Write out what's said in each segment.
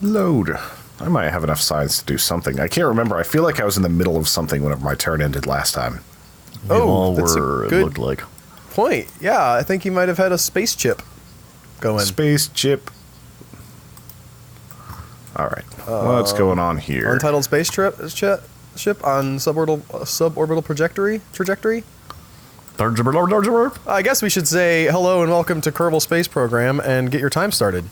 Load. I might have enough science to do something. I can't remember. I feel like I was in the middle of something whenever my turn ended last time. That's a good it looked like. point. Yeah, I think you might have had a space chip going. Space chip. All right. What's going on here? Untitled space ship on suborbital trajectory. I guess we should say hello and welcome to Kerbal Space Program and get your time started.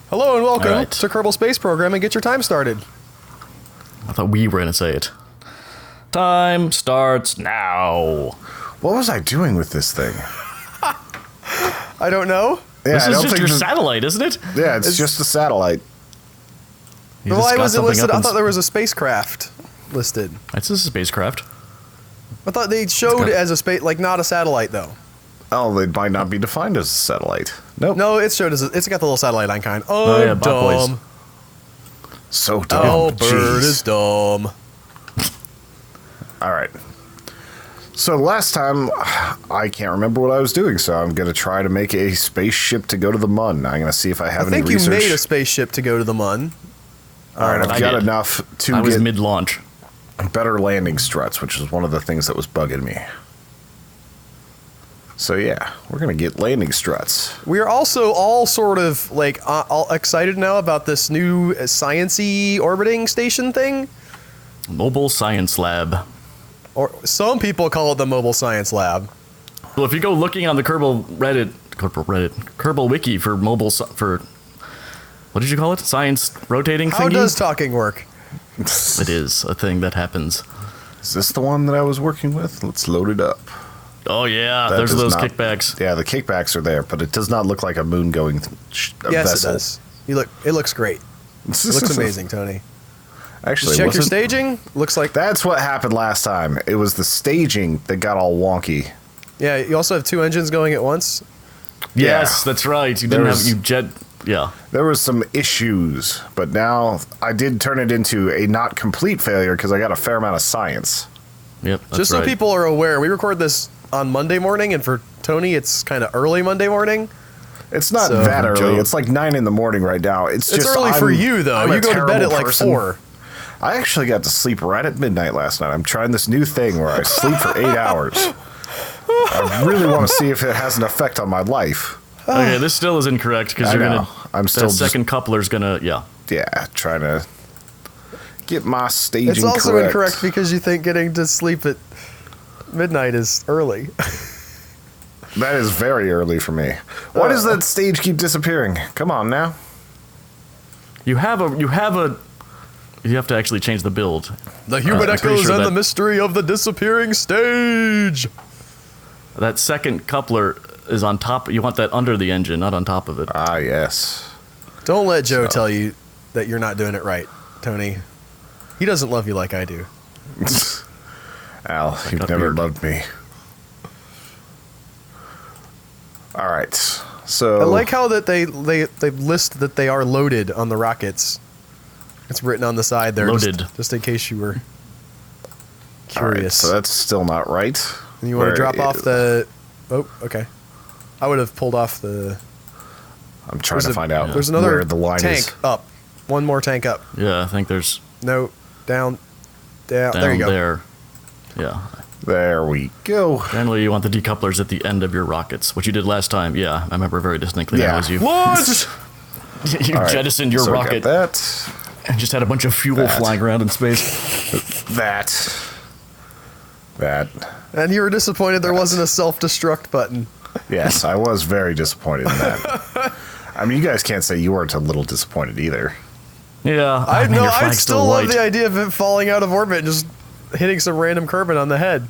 Hello and welcome to Kerbal Space Program and get your time started. I thought we were going to say it. Time starts now. What was I doing with this thing? I don't know. Yeah, this is just your satellite, isn't it? Yeah, it's just a satellite. Why was it listed? I thought there was a spacecraft listed. It's a spacecraft. I thought they showed it as a space, like not a satellite though. Oh, they might not be defined as a satellite. Nope. No, it's showed as it's got the little satellite icon. Oh, yeah, dumb. So dumb. Oh, bird is dumb. All right. So last time, I can't remember what I was doing, so I'm going to try to make a spaceship to go to the Mun. I'm going to see if I have any research. I think you made a spaceship to go to the Mun. All right, I've got enough to I was get mid-launch. better landing struts, which is one of the things that was bugging me. So yeah, we're going to get landing struts. We're also all sort of like all excited now about this new science-y orbiting station thing. Mobile Science Lab. Or some people call it the Mobile Science Lab. Well, if you go looking on the Kerbal Wiki for what did you call it? Science rotating thingy? How does talking work? It is a thing that happens. Is this the one that I was working with? Let's load it up. Oh yeah, That there's does those not- kickbacks. Yeah, the kickbacks are there, but it does not look like a moon-going Yes, vessel. it does. It looks great. It looks amazing, Tony. Actually, Check your staging. Looks like That's what happened last time. It was the staging that got all wonky. yeah. You also have two engines going at once. Yes, that's right. You didn't have Yeah. There was some issues, but now I did turn it into a not complete failure because I got a fair amount of science. Yep. That's Just so right. people are aware, we record this on Monday morning, and for Tony, it's kind of early Monday morning. It's not So- that early. Joe. It's like 9 in the morning right now. It's just early for you, though. I'm a You go to bed terrible at like person. 4. I actually got to sleep right at midnight last night. I'm trying this new thing where I sleep for 8 hours. I really want to see if it has an effect on my life. Okay, this still is incorrect because I you're know. gonna. I'm still that second coupler's gonna. Yeah. Yeah, trying to get my staging It's also correct. incorrect because you think getting to sleep at midnight is early. That is very early for me. Why does that stage keep disappearing? Come on now. You have to actually change the build. The human I'm pretty echoes sure and that- the mystery of the disappearing stage. That second coupler is on top. You want that under the engine, not on top of it. Ah, yes. Don't let Joe tell you that you're not doing it right, Tony. He doesn't love you like I do. Al, you've got never beard. loved me. All right. So I like how that they list that they are loaded on the rockets. It's written on the side there. Loaded. Just in case you were all right, curious. so that's still not right. And you want to Where drop off is- the... Oh, okay. I would have pulled off the... I'm trying to find out There's another where the line tank is. up. One more tank up. Yeah, I think there's No, down. down There you go. there. Yeah. There we go. Generally, you want the decouplers at the end of your rockets, which you did last time. Yeah, I remember very distinctly. Yeah. That was you. Launch! You All right, jettisoned your so we got rocket that. and just had a bunch of fuel That. flying around in space. That. That. And you were disappointed there wasn't a self-destruct button. Yes, I was very disappointed in that. I mean, you guys can't say you weren't a little disappointed either. Yeah, I mean, know. your I flag's still love white. the idea of it falling out of orbit and just hitting some random Kerbin on the head.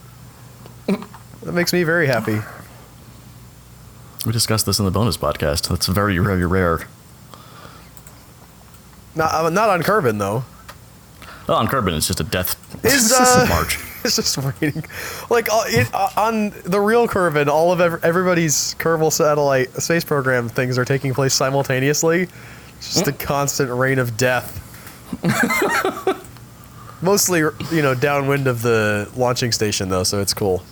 That makes me very happy. We discussed this in the bonus podcast. That's very, very rare. Not on Kerbin though. Oh, on Kerbin, it's just a death Is march. It's just waiting. Like on the real Kerbin, all of everybody's Kerbal satellite space program things are taking place simultaneously. It's just a constant rain of death. Mostly, downwind of the launching station though, so it's cool.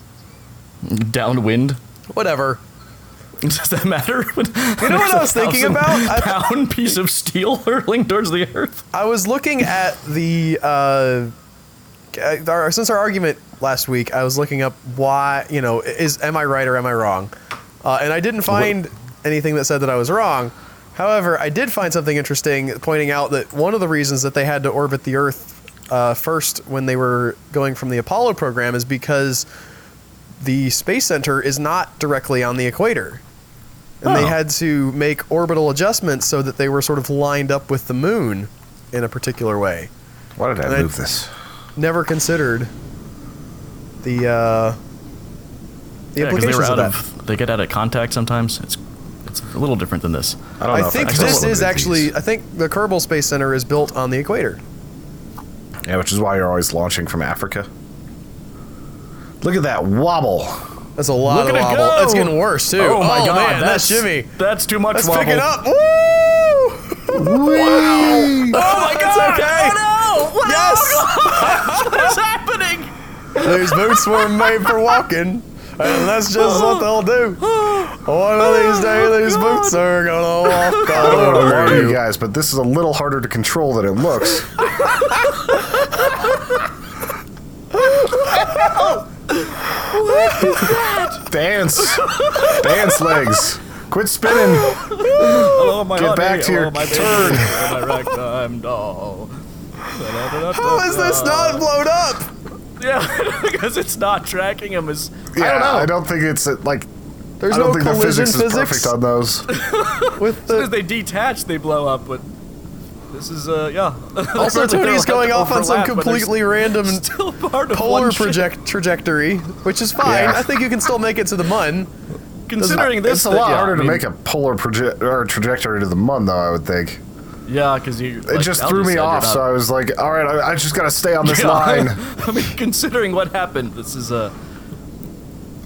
Downwind. Whatever. Does that matter? You know what I was thinking about? Pound piece of steel hurling towards the earth. I was looking at the since our argument last week, I was looking up why, am I right or am I wrong? And I didn't find anything that said that I was wrong. However, I did find something interesting pointing out that one of the reasons that they had to orbit the Earth first when they were going from the Apollo program is because the Space Center is not directly on the equator. And they had to make orbital adjustments so that they were sort of lined up with the moon in a particular way. Why did I move this? Never considered the implications of that. They get out of contact sometimes. It's a little different than this. I don't know. I think this is actually. I think the Kerbal Space Center is built on the equator. Yeah, which is why you're always launching from Africa. Look at that wobble. That's a lot of wobble. Go. That's getting worse too. Oh my god, man, that's shimmy. That's too much Let's wobble. pick it up. Woo! Wow! Oh my god! It's okay. Oh no! Yes. What's happening? These boots were made for walking, and that's just what they'll do. One of these days, these boots are gonna walk I all don't know over about you. you guys, but this is a little harder to control than it looks. Dance legs. Quit spinning. Hello, my Get back to your my turn. My ragtime doll. How is this not blown up? Yeah, because it's not tracking him as. Yeah, I don't know. I don't think it's like. There's I don't no think the collision physics is perfect on those. with As soon as the. they detach, they blow up, but this is, yeah. Also, Tony's going off on some Overlap, but completely random they're still part of polar one ship. trajectory, which is fine. Yeah. I think you can still make it to the Mun. Considering this, It's a lot yeah, harder I mean, to make a polar trajectory to the Mun, though, I would think. Yeah, because you. It just threw me off, so I was like, all right, I just gotta stay on this line. I mean, considering what happened, this is a.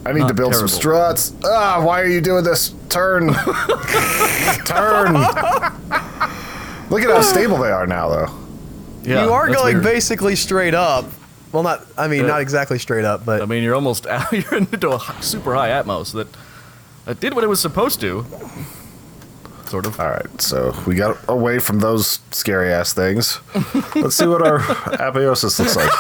I need to build some terrible. struts. Ah, why are you doing this? Turn. Turn. Look at how stable they are now, though. Yeah, You are that's going weird. basically straight up. Well, not. I mean, Yeah. not exactly straight up, but I mean, you're almost you're into a super high atmos that did what it was supposed to. Sort of. All right, so we got away from those scary ass things. Let's see what our apotheosis looks like.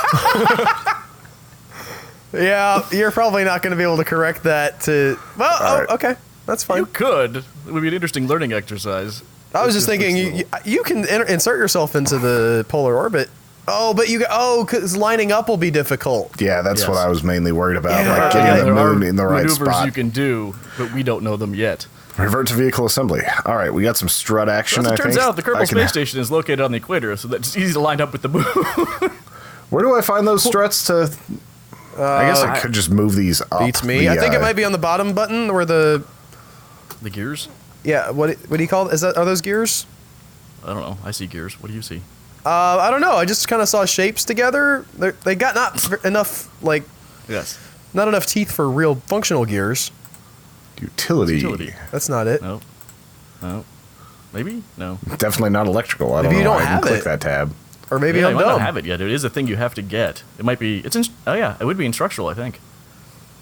yeah, you're probably not going to be able to correct that. To well, All right. okay, that's fine. You could. It would be an interesting learning exercise. I was just thinking, you can insert yourself into the polar orbit. Oh, but because lining up will be difficult. Yeah, that's Yes. what I was mainly worried about, Yeah. like getting the there are moon in the right maneuvers spot. you can do, but we don't know them yet. Revert to vehicle assembly. All right, we got some strut action. As I it turns think. out, the I Kerbal can- Space Station is located on the equator, so that's easy to line up with the moon. Where do I find those struts to? I guess I could just move these up. Beats me. the, I think it might be on the bottom button where the The gears? what do you call it? Are those gears? I don't know. I see gears. What do you see? I don't know. I just kind of saw shapes together. They got enough Yes. not enough teeth for real functional gears. utility. Utility. That's not it. No. No. Maybe? No. Definitely not electrical. I don't Maybe you know. don't why I have didn't click it. that tab. Or maybe Yeah, I'm you might not dumb. have it yet. It is a thing you have to get. It might be. Oh yeah, it would be instructional, I think.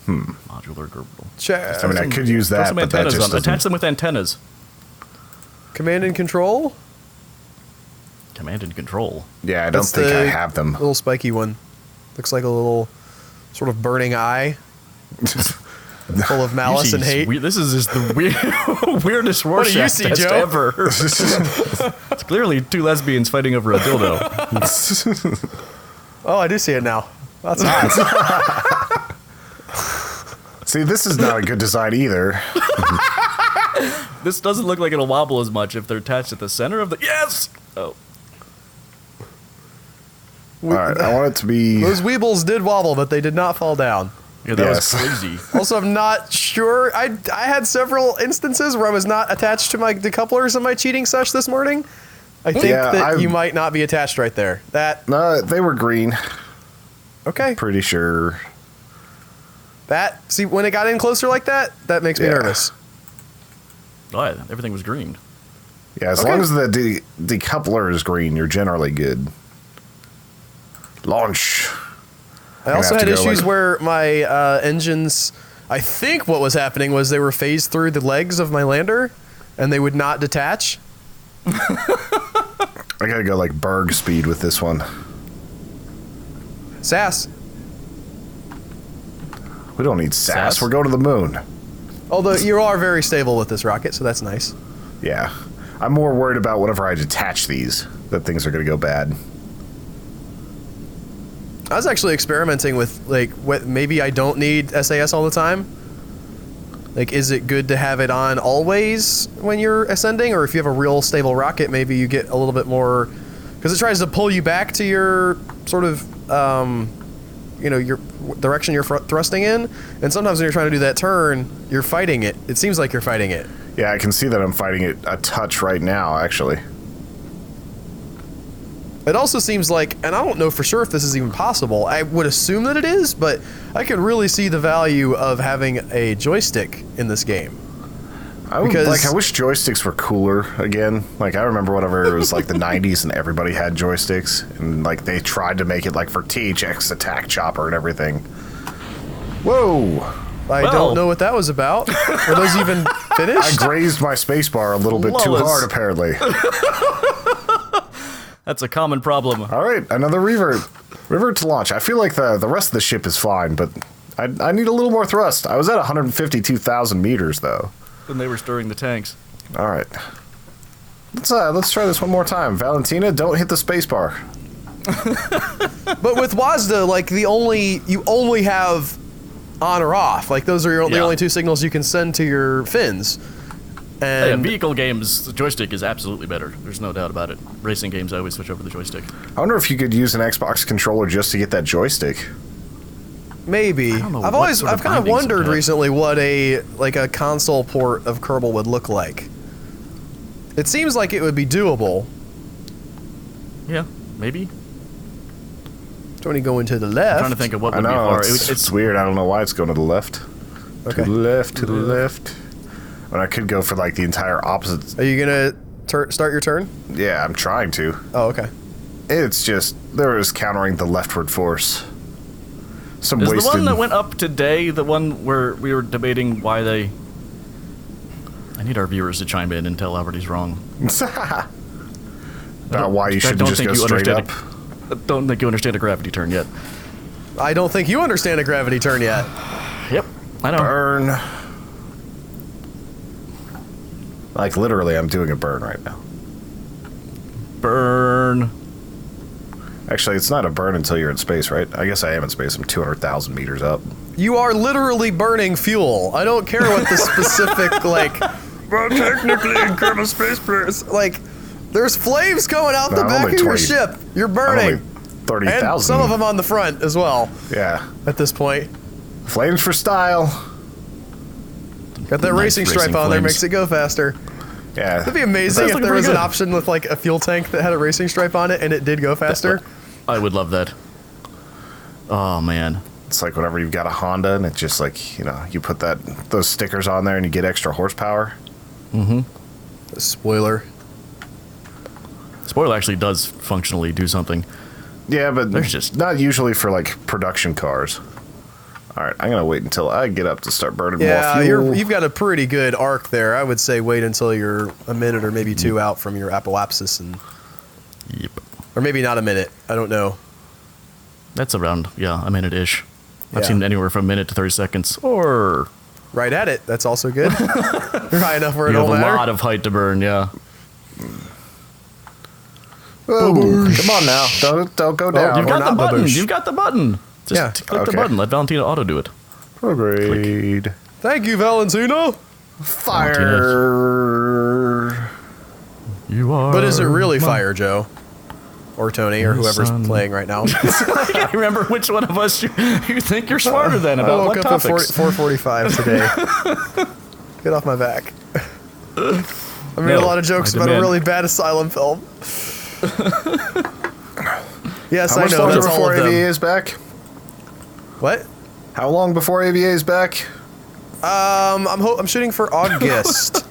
Modular Kerbal. I mean, I could use Throw that, some but that antennas just on. doesn't. Attach them with antennas. Command and control. Command and control. Yeah, I don't That's think I the have them. Little spiky one. Looks like a little sort of burning eye. Full of malice and hate. This is just the weirdest What do you Rorschach see, test Joe? ever. It's clearly two lesbians fighting over a dildo. Oh, I do see it now. That's hot. See, this is not a good design either. This doesn't look like it'll wobble as much if they're attached at the center of the. Yes. Oh. All right, I want it to be. Those weebles did wobble, but they did not fall down. Yeah, that Yes. was crazy. Also, I'm not sure. I had several instances where I was not attached to my decouplers in my cheating sesh this morning. I think Yeah, that I've- you might not be attached right there. That No, they were green. okay. Pretty sure. That see when it got in closer like that, that makes me Yeah. nervous. Oh, yeah, everything was green. Yeah, as Okay. long as the decoupler is green, you're generally good. Launch. I also have had to go, issues like- where my engines. I think what was happening was they were phased through the legs of my lander, and they would not detach. I gotta go like Berg speed with this one. Sass. We don't need sass. Sass? We're going to the moon. Although you are very stable with this rocket, so that's nice. Yeah. I'm more worried about whenever I detach these, that things are gonna go bad. I was actually experimenting with, like, maybe I don't need SAS all the time. Like, is it good to have it on always when you're ascending? Or if you have a real stable rocket, maybe you get a little bit more... Because it tries to pull you back to your sort of, you know, your direction you're thrusting in. And sometimes when you're trying to do that turn, you're fighting it. It seems like you're fighting it. Yeah, I can see that I'm fighting it a touch right now, actually. It also seems like, and I don't know for sure if this is even possible, I would assume that it is, but I could really see the value of having a joystick in this game. I wish joysticks were cooler again. Like, I remember whenever it was like the 90s and everybody had joysticks, and like they tried to make it like for THX Attack Chopper and everything. Whoa! I don't know what that was about. Were those even finished? I grazed my spacebar a little bit too hard, apparently. That's a common problem. All right, another revert. Revert to launch. I feel like the rest of the ship is fine, but I need a little more thrust. I was at 152,000 meters, though. When they were stirring the tanks. All right. Let's try this one more time. Valentina, don't hit the spacebar. But with WASDA, like, you only have on or off. Like, those are the only two signals you can send to your fins. And in vehicle games, the joystick is absolutely better. There's no doubt about it. Racing games, I always switch over to the joystick. I wonder if you could use an Xbox controller just to get that joystick. Maybe. I've kind of wondered recently what a console port of Kerbal would look like. It seems like it would be doable. Yeah, maybe. Don't you go into the left? I'm trying to think of what would be I know, hard. it's weird. I don't know why it's going to the left. Okay. To the left, to the left. When I could go for like the entire opposite. Are you gonna start your turn? Yeah, I'm trying to. Oh, okay. It's just there is countering the leftward force. Is the one that went up today the one where we were debating why they... I need our viewers to chime in and tell Albert's wrong. About why you shouldn't just go straight up. I don't think you understand a gravity turn yet. I don't think you understand a gravity turn yet. Yep, I know. Burn. Like, literally, I'm doing a burn right now. Burn. Actually, it's not a burn until you're in space, right? I guess I am in space. I'm 200,000 meters up. You are literally burning fuel. I don't care what the specific, like... Well, technically, in Kerbal Space Players, like, there's flames coming out the back of your ship. You're burning. 30,000. And some of them on the front as well. Yeah. At this point. Flames for style. Got that racing stripe on there, makes it go faster. Yeah. It'd be amazing if there was an option with like a fuel tank that had a racing stripe on it and it did go faster. I would love that. Oh, man. It's like whenever you've got a Honda and it's just like, you know, you put those stickers on there and you get extra horsepower. Mm-hmm. Spoiler. Spoiler actually does functionally do something. Yeah, but there's just not usually for like production cars. All right, I'm gonna wait until I get up to start burning more fuel. Yeah, you've got a pretty good arc there. I would say wait until you're a minute or maybe two out from your apoapsis, and or maybe not a minute. I don't know. That's around a minute-ish. I've seen anywhere from a minute to 30 seconds, or right at it. That's also good. You're high enough where it don't matter. You have a lot of height to burn. Yeah. Oh, come on now, don't go down. You've got the button. You've got the button. Just click the button. Let Valentina auto do it. Prograde. Click. Thank you, Valentina. Fire. You are. But is it really fire, Joe? Or Tony, or whoever's playing right now? I can't remember which one of us you think you're smarter than about what topics. I woke up at 4:45 today. Get off my back. I made a lot of jokes about a really bad asylum film. Yes, I know. That's all of them. AVA is back? What? How long before AVA is back? I'm shooting for August.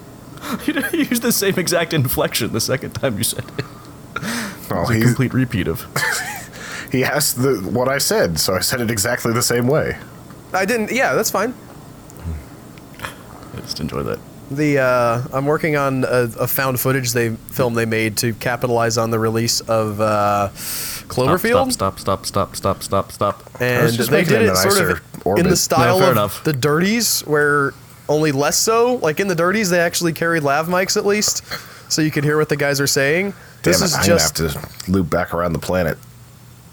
You used the same exact inflection the second time you said it. Oh, it's a complete repeat of. He asked what I said, so I said it exactly the same way. I didn't. Yeah, that's fine. Just enjoy that. I'm working on a found footage film they made to capitalize on the release of Cloverfield. Stop. And they did it sort of in the style of the Dirties, where only less so. Like in the Dirties, they actually carried lav mics at least, so you could hear what the guys are saying. This is just I'm gonna have to loop back around the planet.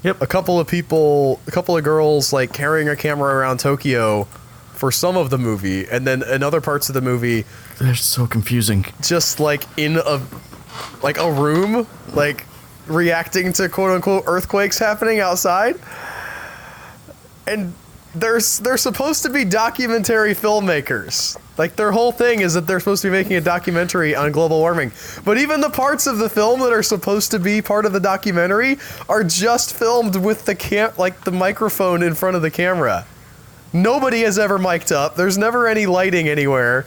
Yep, a couple of girls like carrying a camera around Tokyo for some of the movie, and then in other parts of the movie, they're so confusing. Just like in a room, like reacting to quote unquote earthquakes happening outside, and they're supposed to be documentary filmmakers. Like their whole thing is that they're supposed to be making a documentary on global warming, but even the parts of the film that are supposed to be part of the documentary are just filmed with the microphone in front of the camera. Nobody has ever mic'd up. There's never any lighting anywhere.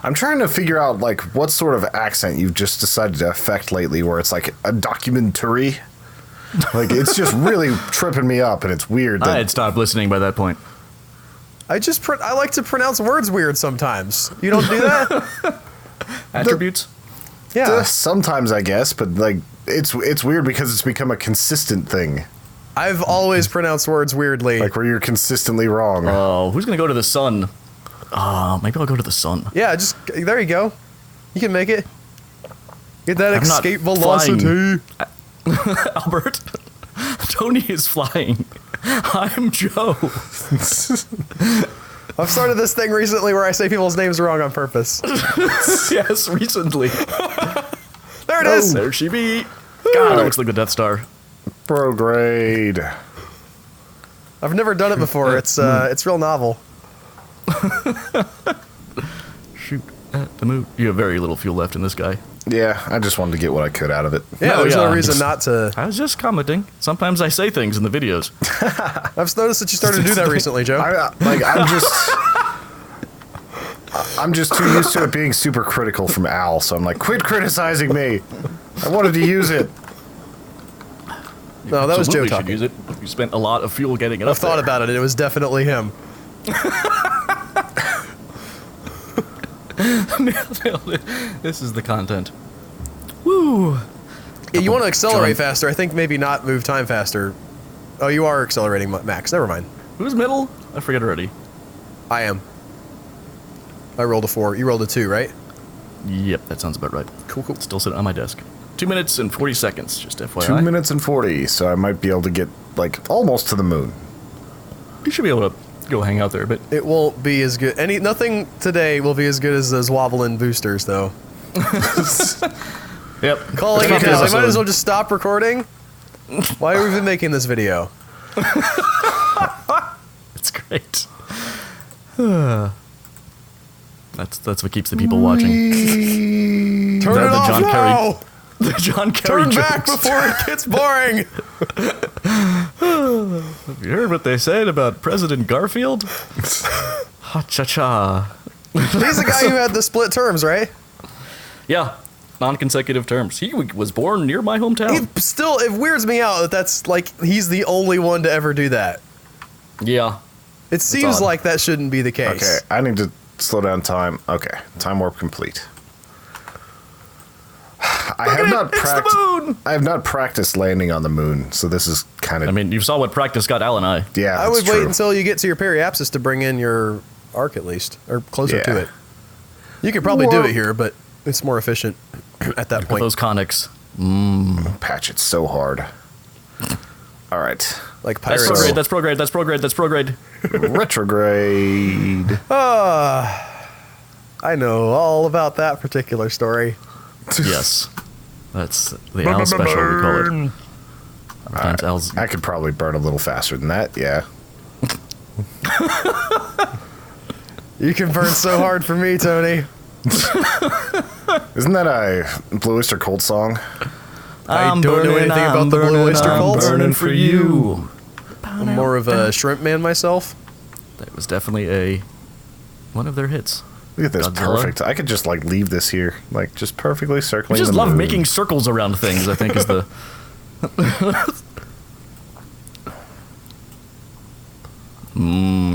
I'm trying to figure out like what sort of accent you've just decided to affect lately, where it's like a documentary. Like it's just really tripping me up, and it's weird. I had stopped listening by that point. I like to pronounce words weird sometimes. You don't do that? Attributes? Yeah. Sometimes I guess, but like it's weird because it's become a consistent thing. I've always pronounced words weirdly. Like where you're consistently wrong. Oh, who's gonna go to the sun? Maybe I'll go to the sun. Yeah, there you go. You can make it. Get that escape velocity. Albert, Tony is flying. I'm Joe. I've started this thing recently where I say people's names wrong on purpose. Yes, recently. There it is. There she be. God, that looks like the Death Star. Prograde. I've never done it before. It's real novel. Shoot at the moon. You have very little fuel left in this guy. Yeah, I just wanted to get what I could out of it. Yeah, there's no reason not to. I was just commenting. Sometimes I say things in the videos. I've noticed that you started to do that recently, Joe. I'm just too used to it being super critical from Al, so I'm like, quit criticizing me. I wanted to use it. No, that was Joe talking. Use it. You spent a lot of fuel getting it I've thought about it, and it was definitely him. This is the content. Woo! Yeah, you want to accelerate faster. I think maybe not move time faster. Oh, you are accelerating, Max. Never mind. Who's middle? I forget already. I am. I rolled a 4. You rolled a 2, right? Yep, that sounds about right. Cool. Still sitting on my desk. 2 minutes and 40 seconds, just FYI. 2 minutes and 40, so I might be able to get, like, almost to the moon. You should be able to go hang out there, but... It won't be as good. Nothing today will be as good as those wobbling boosters, though. Yep. Calling it now. I might as well just stop recording. Why are we even making this video? It's great. That's what keeps the people watching. Turn it off now! The John Kerry Turn back before it gets boring! Have you heard what they said about President Garfield? Ha-cha-cha. He's the guy who had the split terms, right? Yeah. Non-consecutive terms. He was born near my hometown. It weirds me out that that's like, he's the only one to ever do that. Yeah. It seems like that shouldn't be the case. Okay, I need to slow down time. Okay, time warp complete. I have not practiced landing on the moon, so this is kind of... I mean, you saw what practice got Al and I. Yeah, I would wait until you get to your periapsis to bring in your arc at least, or closer to it. You could probably do it here, but it's more efficient at that point. Those conics. Patch it so hard. All right. Like pirates. That's prograde. Retrograde. I know all about that particular story. Yes. That's the Al special, we call it. Right. I could probably burn a little faster than that, yeah. You can burn so hard for me, Tony. Isn't that a Blue Oyster Cult song? I don't know anything about the Blue Oyster Cult. I'm burning for you. I'm more of a shrimp man myself. That was definitely one of their hits. Look at this, Godzilla. perfect. I could just like leave this here, like just perfectly circling. I just love making circles around things. I think is the.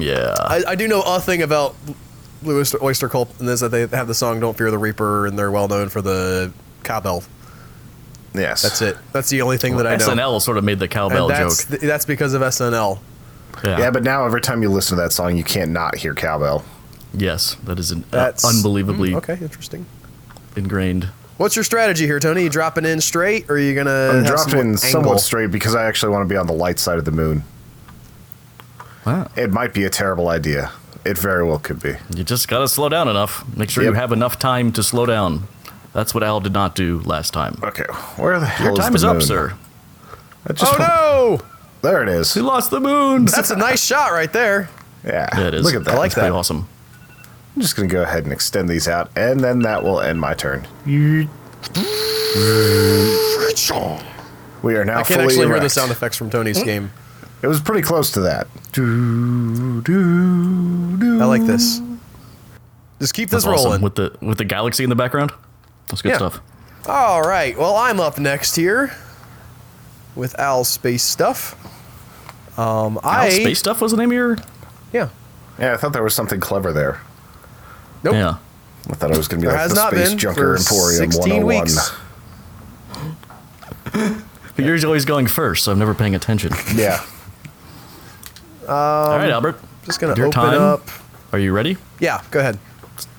Yeah. I do know a thing about Blue Oyster Cult, and is that they have the song "Don't Fear the Reaper," and they're well known for the cowbell. Yes, that's it. That's the only thing that I know. SNL sort of made the cowbell joke. That's because of SNL. Yeah, but now every time you listen to that song, you can't not hear cowbell. Yes, that is unbelievably okay. Interesting. Ingrained. What's your strategy here, Tony? You dropping in straight, or are you gonna? I'm dropping in somewhat straight because I actually want to be on the light side of the moon. Wow. It might be a terrible idea. It very well could be. You just gotta slow down enough. Make sure you have enough time to slow down. That's what Al did not do last time. Okay, where the hell Your time is up, sir. No! There it is. He lost the moon. That's a nice shot right there. Yeah, it is. Look at that. I like that. Pretty awesome. I'm just going to go ahead and extend these out, and then that will end my turn. We are now I can actually hear the sound effects from Tony's game. It was pretty close to that. I like this. Just keep this rolling. Awesome. With the galaxy in the background. That's good stuff. All right. Well, I'm up next here with Al's space stuff. Al's space stuff was the name of your... Yeah. Yeah, I thought there was something clever there. Nope. Yeah. I thought it was going to be there like the Space Junker Emporium 101. Weeks. But you're always going first, so I'm never paying attention. Yeah. All right, Albert. Just going to open up. Are you ready? Yeah, go ahead.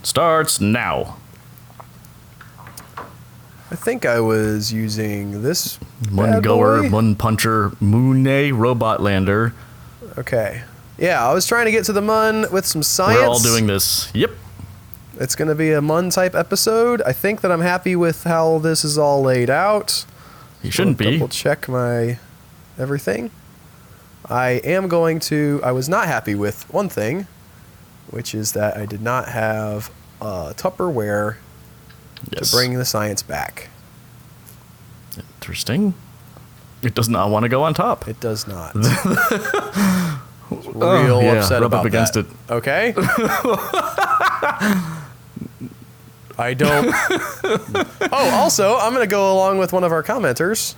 Starts now. I think I was using this One goer, one puncher, Moonay robot lander. Okay. Yeah, I was trying to get to the Mun with some science. We're all doing this. Yep. It's going to be a Mun type episode. I think that I'm happy with how this is all laid out. You shouldn't be. Double check my everything. I was not happy with one thing, which is that I did not have Tupperware to bring the science back. Interesting. It does not want to go on top. It does not. Real upset rub about up against that. it. Okay. I don't. Oh, also, I'm going to go along with one of our commenters.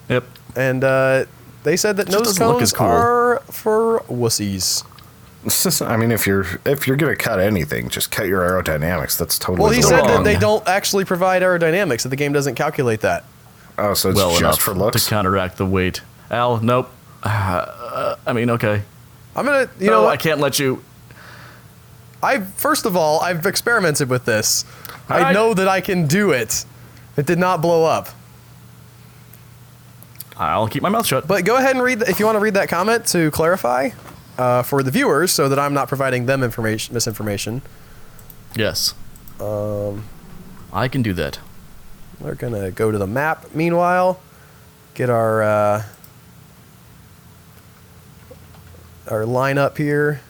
Yep. And they said that nose cones are for wussies. I mean, if you're gonna cut anything, just cut your aerodynamics. That's totally well. He said wrong. that they don't actually provide aerodynamics. That the game doesn't calculate that. Oh, so it's just for looks to counteract the weight. Al, nope. I mean, okay. I'm gonna. I can't let you. First of all, I've experimented with this. I know that I can do it. It did not blow up. I'll keep my mouth shut. But go ahead and read if you want to read that comment to clarify for the viewers, so that I'm not providing them misinformation. Yes. I can do that. We're gonna go to the map. Meanwhile, get our lineup here.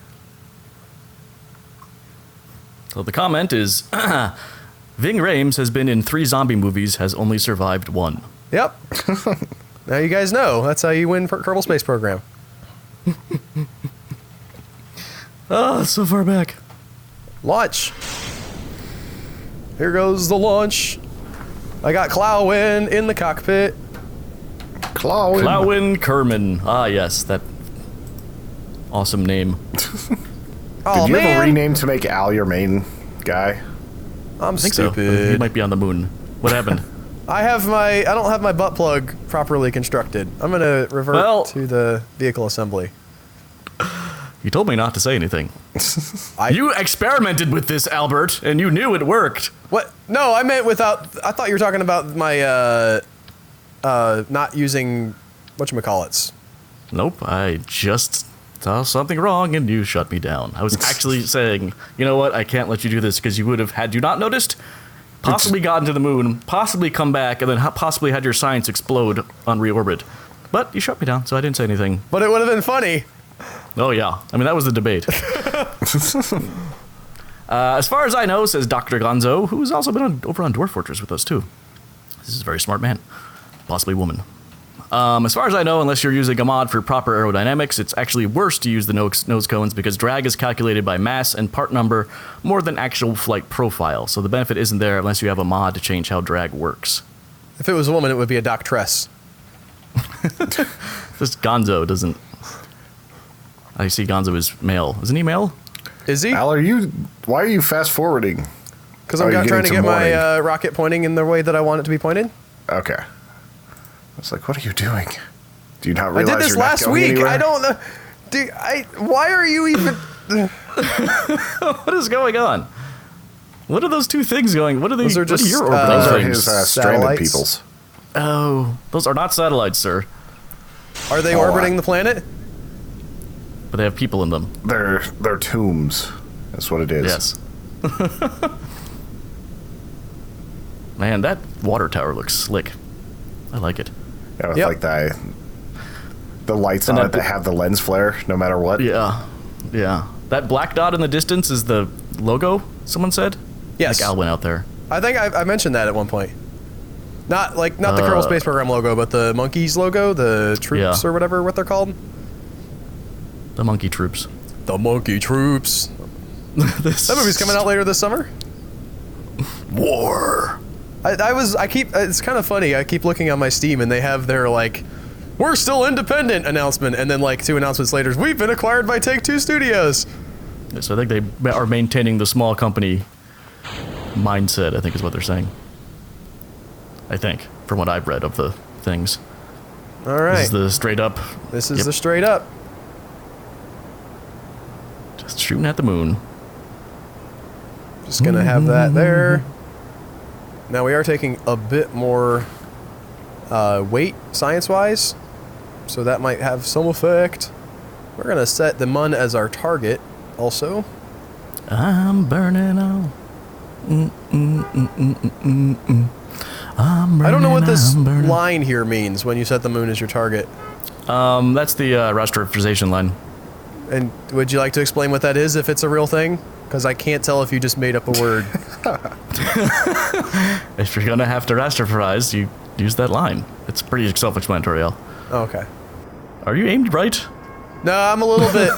So the comment is, Ving Rhames has been in 3 zombie movies, has only survived 1. Yep. Now you guys know. That's how you win Kerbal Space Program. Oh, so far back. Launch. Here goes the launch. I got Clowin in the cockpit. Clowin Kerman. Ah, yes, that awesome name. Oh, Did you man. have a rename to make Al your main guy? I'm I think stupid. so. He might be on the moon. What happened? I don't have my butt plug properly constructed. I'm gonna revert to the vehicle assembly. You told me not to say anything. You experimented with this, Albert, and you knew it worked. What? No, I meant without. I thought you were talking about my not using whatchamacallits. Nope, I just saw something wrong and you shut me down. I was actually saying, you know what, I can't let you do this because you would have, had you not noticed, possibly gotten to the moon, possibly come back, and then possibly had your science explode on reorbit. But you shut me down, so I didn't say anything. But it would have been funny. Oh, yeah. I mean, that was the debate. As far as I know, says Dr. Gonzo, who's also been over on Dwarf Fortress with us, too. This is a very smart man. Possibly woman. As far as I know, unless you're using a mod for proper aerodynamics, it's actually worse to use the nose cones because drag is calculated by mass and part number more than actual flight profile. So the benefit isn't there unless you have a mod to change how drag works. If it was a woman, it would be a doctress. This Gonzo doesn't... I see Gonzo is male. Isn't he male? Is he? Al, why are you fast forwarding? Because I'm trying to get my rocket pointing in the way that I want it to be pointed. Okay. I was like, what are you doing? Do you not realize I did this you're not last going week. anywhere? I don't know. Dude, why are you even... What is going on? What are those two things going? What are Those are what are just, your orbiting Those are things? his stranded satellites. peoples. Oh, those are not satellites, sir. Are they Oh, orbiting the planet? But they have people in them. They're tombs. That's what it is. Yes. Man, that water tower looks slick. I like it. Yeah, with Yep. like the lights And on that it that have the lens flare no matter what. Yeah. Yeah. That black dot in the distance is the logo, someone said? Yes. Like Al went out there. I think I mentioned that at one point. Not the Kerbal Space Program logo, but the monkeys logo, the troops Yeah. or whatever what they're called. The monkey troops. The monkey troops. That movie's coming out later this summer. War. It's kind of funny. I keep looking on my Steam and they have their like, we're still independent announcement, and then like 2 announcements later, we've been acquired by Take-Two Studios. So I think they are maintaining the small company mindset, I think is what they're saying. I think, from what I've read of the things. All right. This is the straight up. This is Yep. the straight up. Just shooting at the moon. Just gonna have that there. Now we are taking a bit more weight science-wise, so that might have some effect. We're gonna set the mun as our target also. I'm burning out. I don't know what this line here means when you set the moon as your target. That's the rasterization line. And would you like to explain what that is, if it's a real thing? Because I can't tell if you just made up a word. If you're gonna have to rasterize, you use that line. It's pretty self-explanatory, Al. Oh, okay. Are you aimed right? No, I'm a little bit,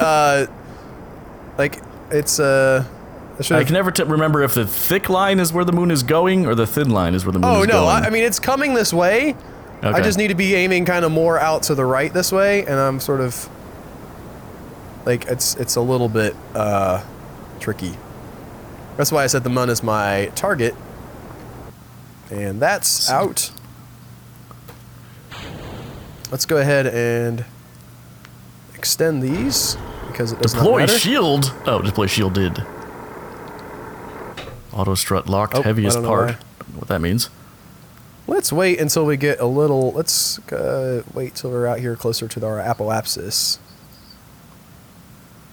like, it's, I I should've- can never remember if the thick line is where the moon is going or the thin line is where the moon Oh, is no, going. I mean, it's coming this way. I Okay. just need to be aiming kind of more out to the right this way, and I'm sort of, like, it's a little bit, tricky. That's why I said the mun is my target. And that's out. Let's go ahead and extend these, because it does not Deploy matter. shield. Oh, deploy shielded. Auto strut locked, Oh, heaviest I don't know part. why. Don't know what that means. Let's wait until we get a little, let's wait till we're out here closer to our apoapsis.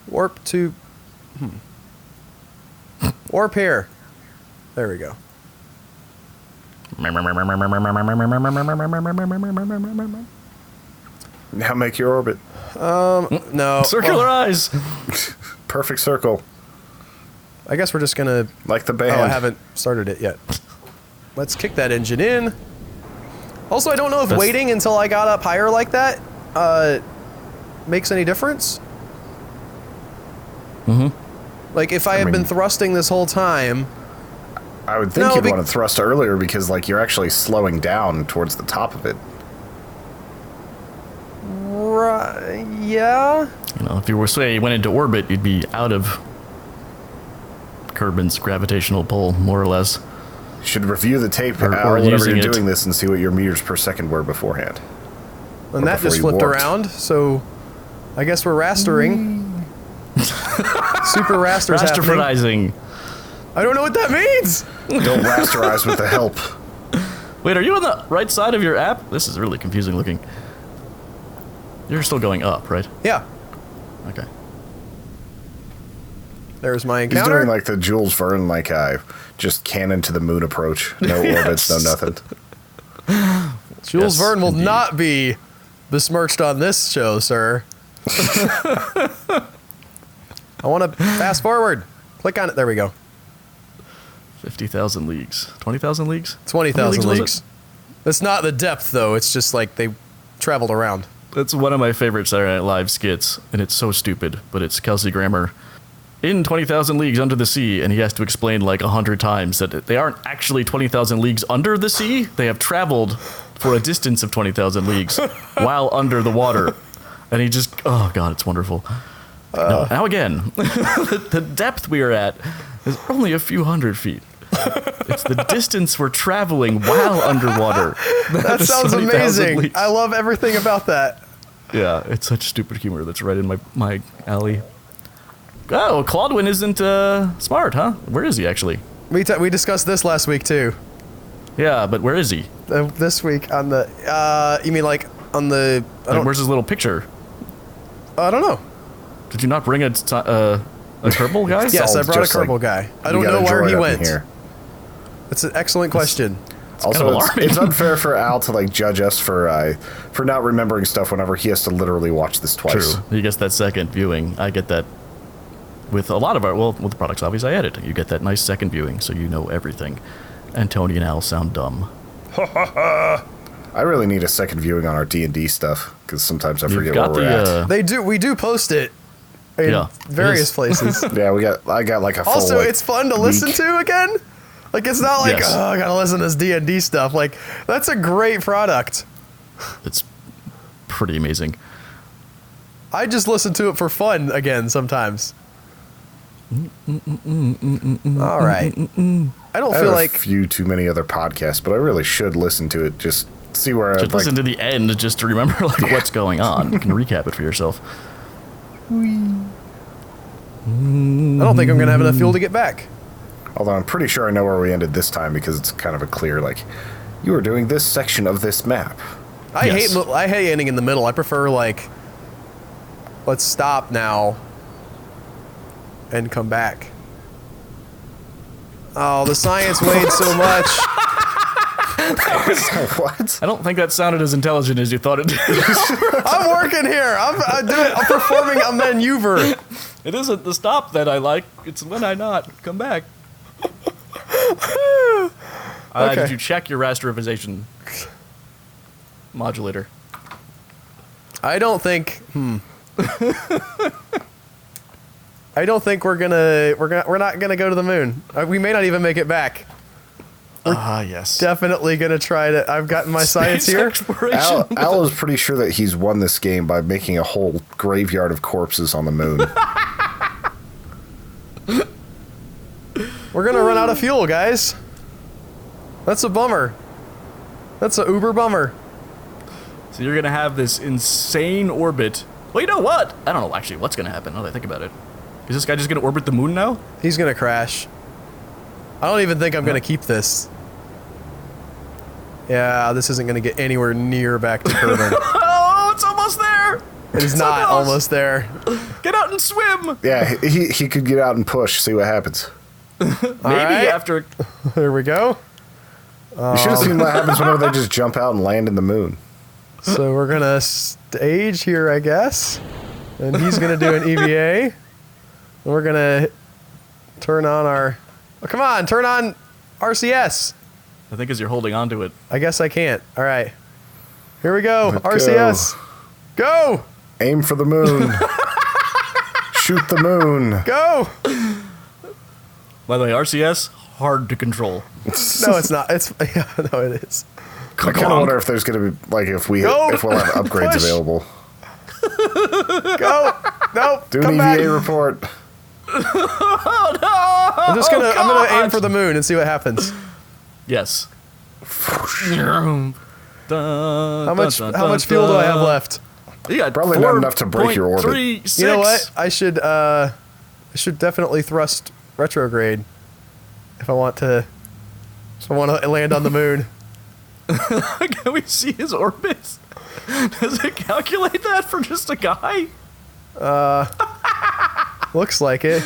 Warp to, warp here. There we go. Now make your orbit. No. Circular well, eyes. Perfect circle. I guess we're just gonna, Like the band. oh, I haven't started it yet. Let's kick that engine in. Also, I don't know if That's- waiting until I got up higher like that, makes any difference. Like, if I had been mean- thrusting this whole time, I would think No, you'd be- want to thrust earlier because, like, you're actually slowing down towards the top of it. yeah. You know, if you were say you went into orbit, you'd be out of Kerbin's gravitational pull, more or less. You should review the tape Or whenever using you're it. doing this and see what your meters per second were beforehand. And Or that before just you flipped warped. around, so I guess we're rastering. Super rasters happening. Rasterizing. I don't know what that means. Don't rasterize with the help. Wait, are you on the right side of your app? This is really confusing looking. You're still going up, right? Yeah. Okay. There's my He's encounter. doing like the Jules Verne, like just cannon to the moon approach. No orbits, no nothing. Jules Yes, Verne will indeed. not be besmirched on this show, sir. I want to fast forward. Click on it. There we go. 50,000 leagues. 20,000 leagues? 20,000 How many leagues. It's not the depth, though. It's just like they traveled around. That's one of my favorite Saturday Night Live skits, and it's so stupid, but it's Kelsey Grammer in 20,000 leagues under the sea, and he has to explain like 100 times that they aren't actually 20,000 leagues under the sea. They have traveled for a distance of 20,000 leagues while under the water. And he just, oh God, it's wonderful. Now again, the depth we are at is only a few hundred feet. It's the distance we're traveling while underwater. That sounds amazing. Leagues. I love everything about that. Yeah, it's such stupid humor that's right in my alley. Oh, Claudwin isn't smart, huh? Where is he actually? We discussed this last week too. Yeah, but where is he? This week on the you mean like on the Where's his little picture? I don't know. Did you not bring a Kerbal guy? Yes, I brought a Kerbal guy. I don't know where he went. Here. It's an excellent question. Also, it's unfair for Al to like judge us for not remembering stuff whenever he has to literally watch this twice. True. He gets that second viewing. I get that with a lot of with the products obvious I edit. You get that nice second viewing, so you know everything. And Tony and Al sound dumb. I really need a second viewing on our D&D stuff because sometimes I forget where we're at. We do post it in various places. Yeah, I got like a full, also, like, it's fun to listen to again. Like, it's not like, Yes. oh, I gotta listen to this D&D stuff. Like, that's a great product. It's pretty amazing. I just listen to it for fun again sometimes. All right. I don't feel like a few too many other podcasts, but I really should listen to it. Just see where I listen to the end just to remember what's going on. You can recap it for yourself. I don't think I'm gonna have enough fuel to get back. Although I'm pretty sure I know where we ended this time because it's kind of a clear, like, you were doing this section of this map. I hate ending in the middle. I prefer, like, let's stop now and come back. Oh, the science weighed so much. What? I don't think that sounded as intelligent as you thought it did. I'm working here. I'm performing a maneuver. It isn't the stop that I like. It's when I not come back. Okay. Did you check your rasterization modulator? I don't think. I don't think we're not gonna go to the moon. We may not even make it back. Yes. Definitely gonna try to. I've gotten my science here. Al is pretty sure that he's won this game by making a whole graveyard of corpses on the moon. We're gonna run out of fuel, guys. That's a bummer. That's a uber bummer. So you're gonna have this insane orbit. Well, you know what? I don't know actually what's gonna happen now that I think about it. Is this guy just gonna orbit the moon now? He's gonna crash. I don't even think I'm gonna keep this. Yeah, this isn't gonna get anywhere near back to Kerbal. Oh, it's almost there. It is not almost there. Get out and swim. Yeah, he could get out and push, see what happens. Maybe after. There we go. You should have seen what happens whenever they just jump out and land in the moon. So we're gonna stage here, I guess, and he's gonna do an EVA. And we're gonna turn on our. Oh, come on, turn on RCS. I think as you're holding on to it. I guess I can't. All right, here we go. RCS, go. Aim for the moon. Shoot the moon. Go. By the way, RCS hard to control. No, it's not. It's no, it is. I kind of wonder if there's going to be, like, if we'll have upgrades Push. available. Go. Nope. Do an come EVA back. report. Oh no! I'm gonna aim for the moon and see what happens. Yes. How much fuel do I have left? You got Probably not enough to break your orbit. 4.36. You know what? I should definitely thrust retrograde if I want to land on the moon. Can we see his orbit? Does it calculate that for just a guy? Looks like it.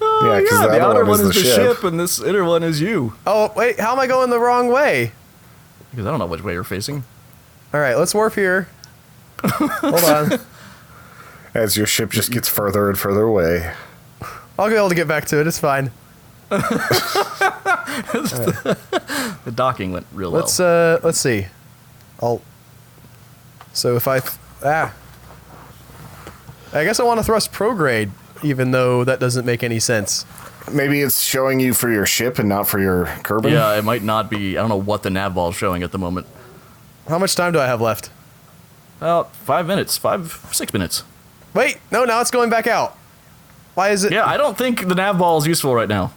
Yeah, because the outer one is the the ship, and this inner one is you. Oh, wait, how am I going the wrong way? Because I don't know which way you're facing. All right, let's warp here. Hold on. As your ship just gets further and further away. I'll be able to get back to it. It's fine. The docking went real well. Let's see. So if I guess I want to thrust prograde, even though that doesn't make any sense. Maybe it's showing you for your ship and not for your Kerbal? Yeah, it might not be. I don't know what the nav ball is showing at the moment. How much time do I have left? About 5 minutes. 6 minutes. Wait, no, now it's going back out. Why is it? Yeah, I don't think the nav ball is useful right now.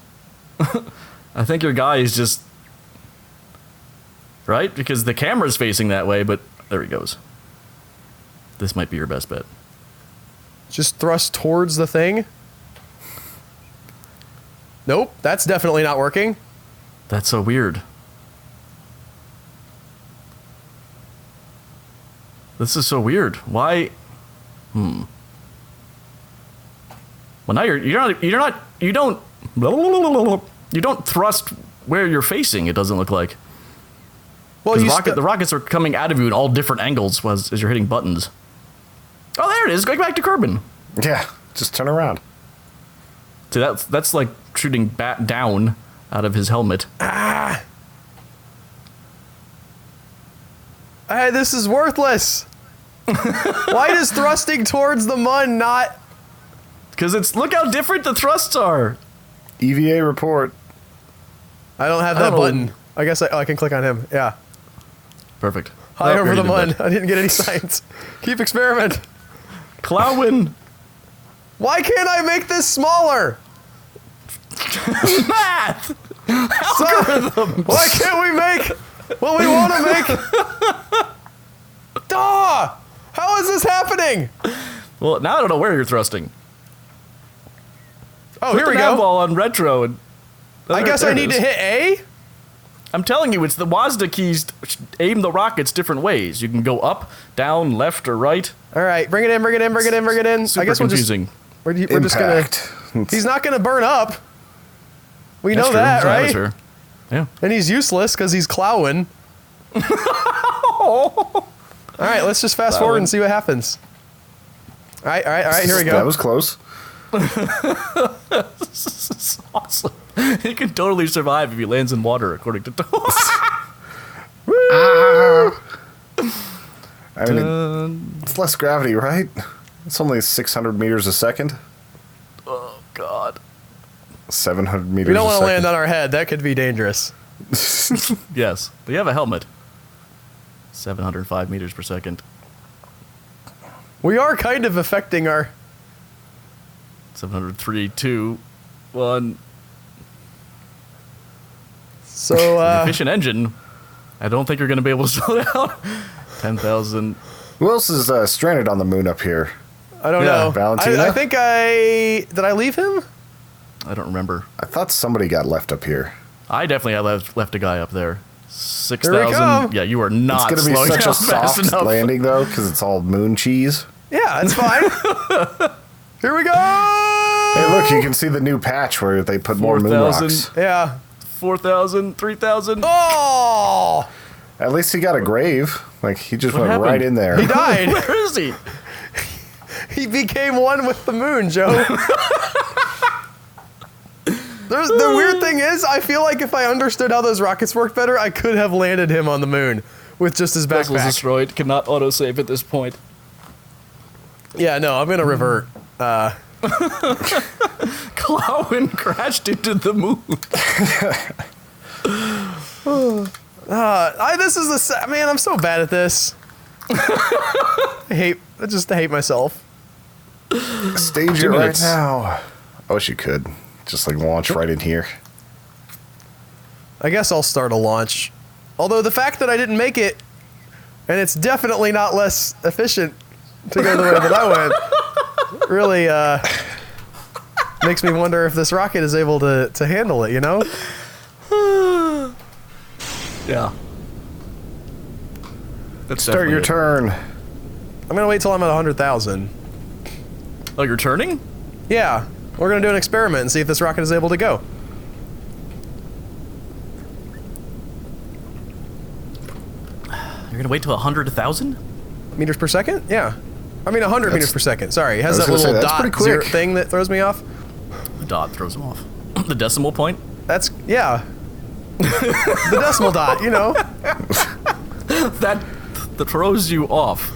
I think your guy is just... Right? Because the camera's facing that way, but there he goes. This might be your best bet. Just thrust towards the thing? Nope, that's definitely not working. That's so weird. This is so weird. Why? Well, now you don't thrust where you're facing. It doesn't look like. Well, the rockets are coming out of you in all different angles as you're hitting buttons. Oh, there it is. Going back to Kerbin. Yeah, just turn around. See, that's like shooting down out of his helmet. Ah! Hey, this is worthless. Why does thrusting towards the mun not? Because look how different the thrusts are. EVA report. I don't have that button. I guess I can click on him. Yeah. Perfect. High over the mun. I didn't get any science. Keep experiment. Clowin. Why can't I make this smaller? Math. Algorithm. Why can't we make what we want to make? Duh! How is this happening? Well, now I don't know where you're thrusting. Oh, Put here we the go. ball on retro. And I guess I need to hit A? I'm telling you, it's the WASD keys aim the rockets different ways. You can go up, down, left, or right. All right, bring it in, bring it in, bring it in, bring it in. Super I guess confusing. we're just gonna. He's not gonna burn up. We know that, right? Yeah. And he's useless because he's clowin. All right, let's just fast forward and see what happens. All right, here we go. That was close. This is awesome. He can totally survive if he lands in water, according to I mean, it's less gravity, right? It's only 600 meters a second. Oh, God. 700 meters a second. We don't want to land on our head. That could be dangerous. Yes, but you have a helmet. 705 meters per second. We are kind of affecting our... 703, 2, 1. So, efficient engine. I don't think you're going to be able to slow down. 10,000. Who else is stranded on the moon up here? I don't know. Valentina? I think did I leave him? I don't remember. I thought somebody got left up here. I definitely have left a guy up there. 6,000. Yeah, you are not It's going to be such a soft enough. landing, though, because it's all moon cheese. Yeah, it's fine. Here we go! Hey, look, you can see the new patch where they put more moon 4,000. rocks. Yeah. 4,000, 3,000. Oh! At least he got a grave. Like, he just went happened? right in there. He died. Where is he? He became one with the moon, Joe. The weird thing is, I feel like if I understood how those rockets worked better, I could have landed him on the moon with just his Vessel's backpack. destroyed. Cannot autosave at this point. Yeah, no, I'm gonna revert. Clowin crashed into the moon. Man, I'm so bad at this. I just hate myself. Stage it right now. I wish you could. Just like launch right in here. I guess I'll start a launch. Although the fact that I didn't make it, and it's definitely not less efficient to go the way that I went, really makes me wonder if this rocket is able to handle it, you know? Yeah. That's Start your turn. I'm gonna wait till I'm at 100,000. Oh, you're turning? Yeah, we're gonna do an experiment and see if this rocket is able to go. You're gonna wait till 100,000 meters per second? Yeah. I mean 100 meters per second. Sorry, it has that little dot zero thing that throws me off. The dot throws him off. The decimal point? That's, yeah. The decimal dot, you know. that throws you off.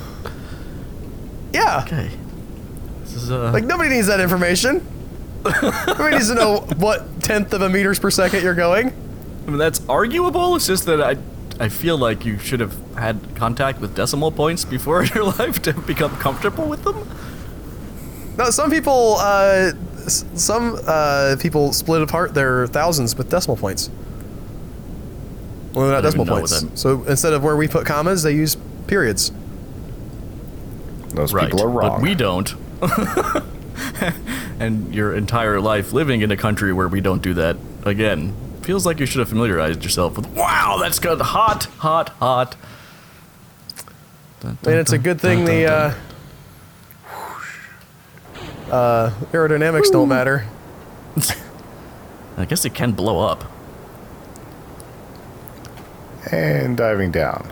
Yeah. Okay. This is like nobody needs that information. Nobody needs to know what 1/10 of a meters per second you're going. I mean, that's arguable. It's just that I feel like you should have had contact with decimal points before in your life to become comfortable with them. No, some people split apart their thousands with decimal points. Well, they're not decimal points. So instead of where we put commas, they use periods. Those people are wrong. But we don't. And your entire life living in a country where we don't do that, again, feels like you should have familiarized yourself with, wow, that's good. Hot, hot, hot. And it's a good thing the aerodynamics don't matter. I guess it can blow up. And diving down.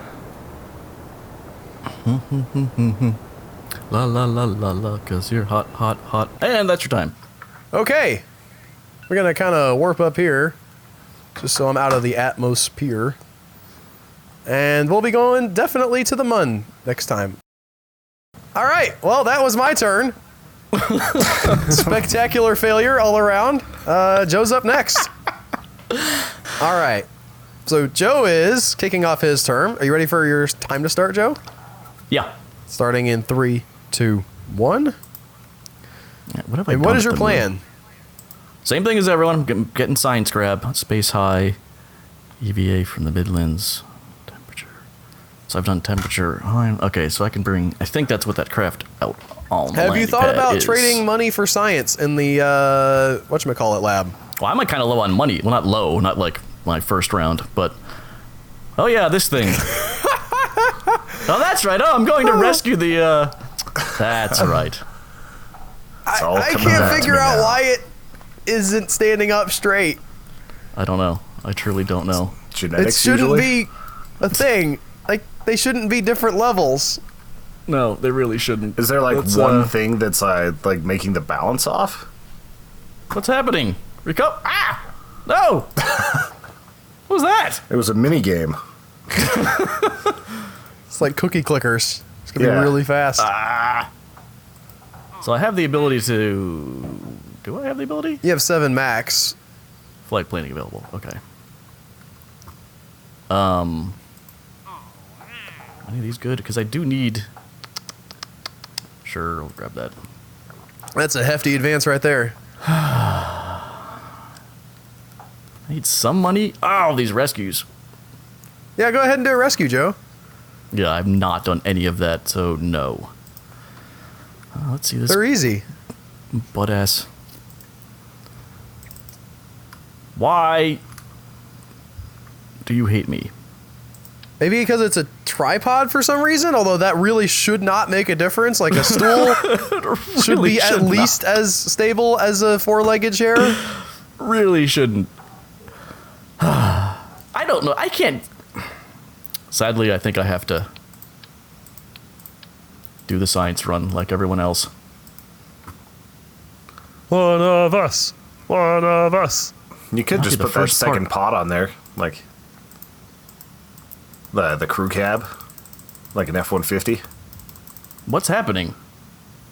La la la la la, cause you're hot, hot, hot. And that's your time. Okay. We're gonna kind of warp up here, just so I'm out of the atmosphere. And we'll be going definitely to the mun next time. All right, well, that was my turn. Spectacular failure all around. Joe's up next. All right. So Joe is kicking off his turn. Are you ready for your time to start, Joe? Yeah. Starting in 3, 2, 1. Yeah, what have I And done what is with your the plan? moon? Same thing as everyone. Getting science grab. Space high. EVA from the Midlands. Temperature. So I've done temperature. Okay, so I can bring... I think that's what that craft out on the Have you thought about is. trading money for science in the, whatchamacallit lab? Well, I'm kind of low on money. Well, not low. Not like my first round, but... Oh, yeah, this thing. Oh, that's right. Oh, I'm going to rescue the, That's right. I can't figure out why it isn't standing up straight. I don't know. I truly don't know. Genetics It shouldn't usually? be a thing. Like, they shouldn't be different levels. No, they really shouldn't. Is there like one thing that's like making the balance off? What's happening? Rico? Ah! No! What was that? It was a mini game. It's like cookie clickers. It's gonna be really fast. So I have the ability to... Do I have the ability? You have 7 max. Flight planning available. Okay. Any of these good? Because I do need... Sure, I'll grab that. That's a hefty advance right there. I need some money. Oh, these rescues. Yeah, go ahead and do a rescue, Joe. Yeah, I've not done any of that, so no. Let's see this. They're easy. Butt ass. Why do you hate me? Maybe because it's a tripod for some reason, although that really should not make a difference. Like a stool should be at least as stable as a 4-legged chair. Really shouldn't. I don't know. I can't. Sadly, I think I have to do the science run like everyone else. One of us. One of us. You could just put that second pod on there, like the crew cab, like an F-150. What's happening?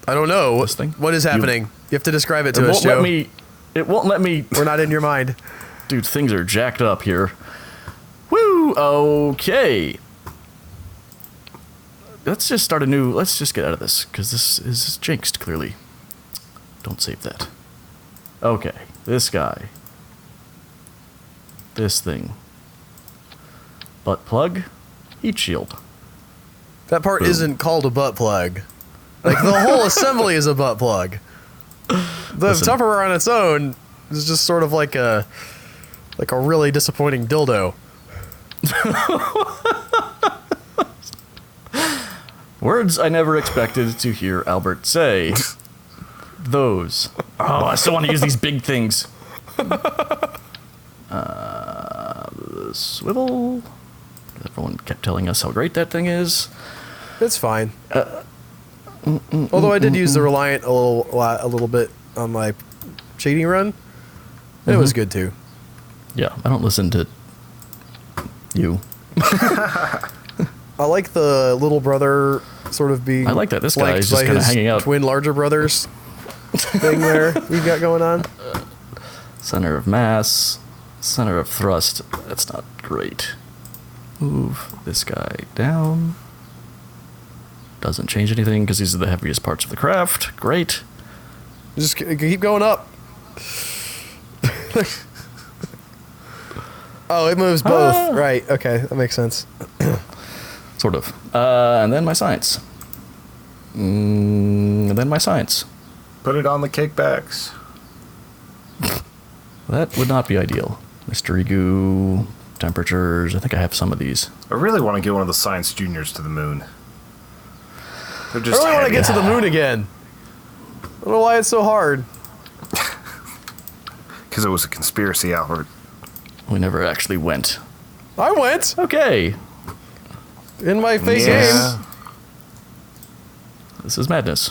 I don't know. This thing? What is happening? You have to describe it to us, Joe. It won't let me. We're not in your mind. Dude, things are jacked up here. Woo! Okay. Let's just start a new... Let's just get out of this, because this is jinxed, clearly. Don't save that. Okay. This guy. This thing. Butt plug. Heat shield. That part Boom. isn't called a butt plug. Like, the whole assembly is a butt plug. The Tupperware on its own is just sort of like a really disappointing dildo. Words I never expected to hear Albert say. Those. Oh, I still want to use these big things. Swivel. Everyone kept telling us how great that thing is. It's fine. Although I did use the Reliant a little bit on my shading run. And it was good too. Yeah, I don't listen to you. I like the little brother sort of being. I like that this guy is flanked just by kind of his hanging out. twin larger brothers thing there we've got going on. Center of mass, center of thrust. That's not great. Move this guy down. Doesn't change anything because these are the heaviest parts of the craft. Great. Just keep going up. Oh, it moves both. Right. Okay, that makes sense. Sort of. And then my science. And then my science. Put it on the kickbacks. That would not be ideal. Mystery goo, temperatures. I think I have some of these. I really want to get one of the science juniors to the moon. They're I just really want to heavy. get to the moon again. I don't know why it's so hard. Because it was a conspiracy, Albert. We never actually went. I went Okay. in my fake Yeah. game. This is madness.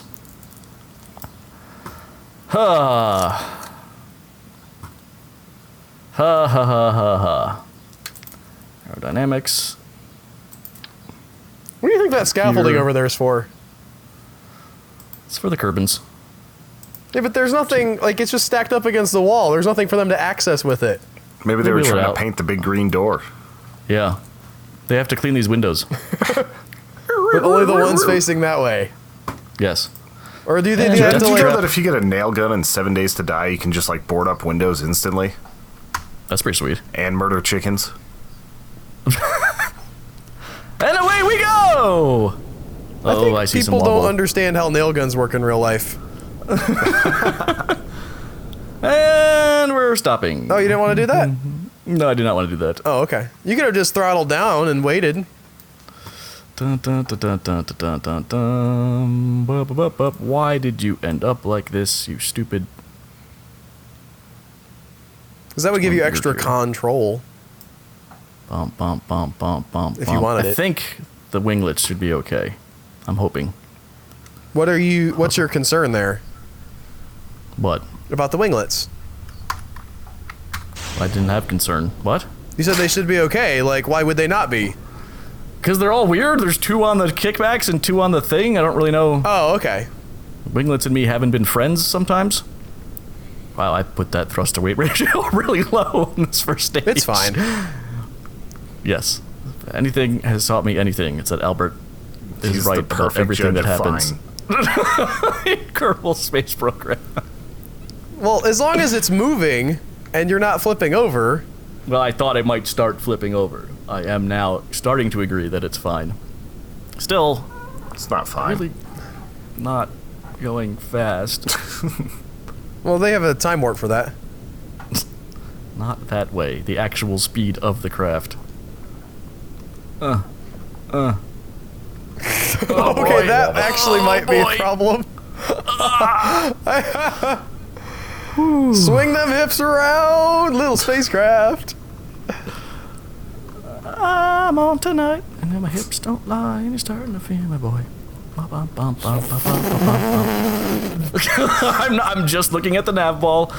Ha. Ha ha ha ha ha. Aerodynamics. What do you think that scaffolding Here. over there is for? It's for the Kerbins. Yeah, but there's nothing, like, it's just stacked up against the wall. There's nothing for them to access with it. Maybe they were wheel it trying to out. paint the big green door. Yeah. They have to clean these windows. But only the ones facing that way. Yes. Or do you think Yeah, they have Did to, you like... know that if you get a nail gun in 7 days to die, you can just like board up windows instantly That's pretty sweet. and murder chickens? And away we go! I think I see some people don't wobble. understand how nail guns work in real life. And we're stopping. Oh, you didn't want to do that? No, I did not want to do that. Oh, okay. You could have just throttled down and waited. Dun, dun, dun, dun, dun, dun, dun, dun. Bup, bup, bup. Why did you end up like this, you stupid... Because that would give you Weird extra here. control. Bump, bump, bump, bump, bump, If you bump. wanted I it. think the winglets should be okay. I'm hoping. What's your concern there What? about the winglets? I didn't have concern. What? You said they should be okay. Like, why would they not be? Because they're all weird. There's 2 on the kickbacks and 2 on the thing. I don't really know. Oh, okay. Winglets and me haven't been friends sometimes. Wow, I put that thrust to weight ratio really low in this first stage. It's fine. Yes. If anything has taught me anything, it's that Albert is He's right the about perfect everything judge that of happens. fine. Kerbal Space Program. Well, as long as it's moving and you're not flipping over. Well, I thought it might start flipping over. I am now starting to agree that it's fine. Still, It's not fine. really not going fast. Well, they have a time warp for that. Not that way. The actual speed of the craft. Okay, boy. that actually might be boy. a problem. Swing them hips around, little spacecraft. I'm on tonight, and then my hips don't lie, and you're starting to feel my boy. Bum, bum, bum, bum, bum, bum, bum, bum. I'm just looking at the nav ball.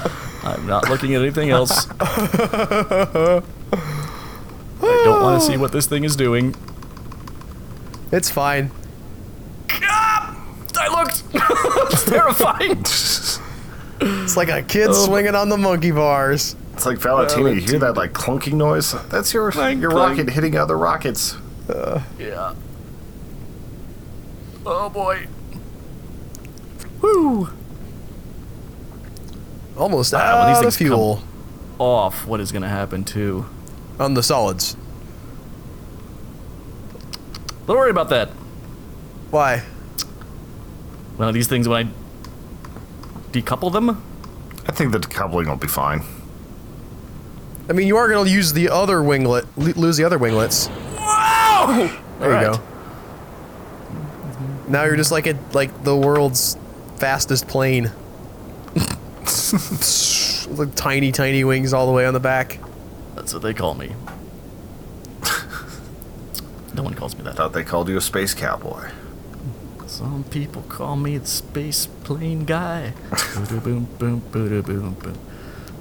I'm not looking at anything else. I don't want to see what this thing is doing. It's fine. Ah! I looked. It's terrifying. It's like a kid swinging on the monkey bars. It's like Valentina, you hear that like clunking noise? That's your Clank, rocket hitting other rockets. Yeah. Oh boy. Woo. Almost when these out of things come- fuel Off. What is going to happen too? on the solids. Don't worry about that. Why? One of these things, when I decouple them, I think the decoupling will be fine. I mean, you are going to use the other winglet, lose the other winglets. wow! There you Alright. go. Now you're just like the world's fastest plane. Like tiny, tiny wings all the way on the back. That's what they call me. No one calls me that. Thought they called you a space cowboy. Some people call me the space plane guy. Boom, boom, boom, boom, boom.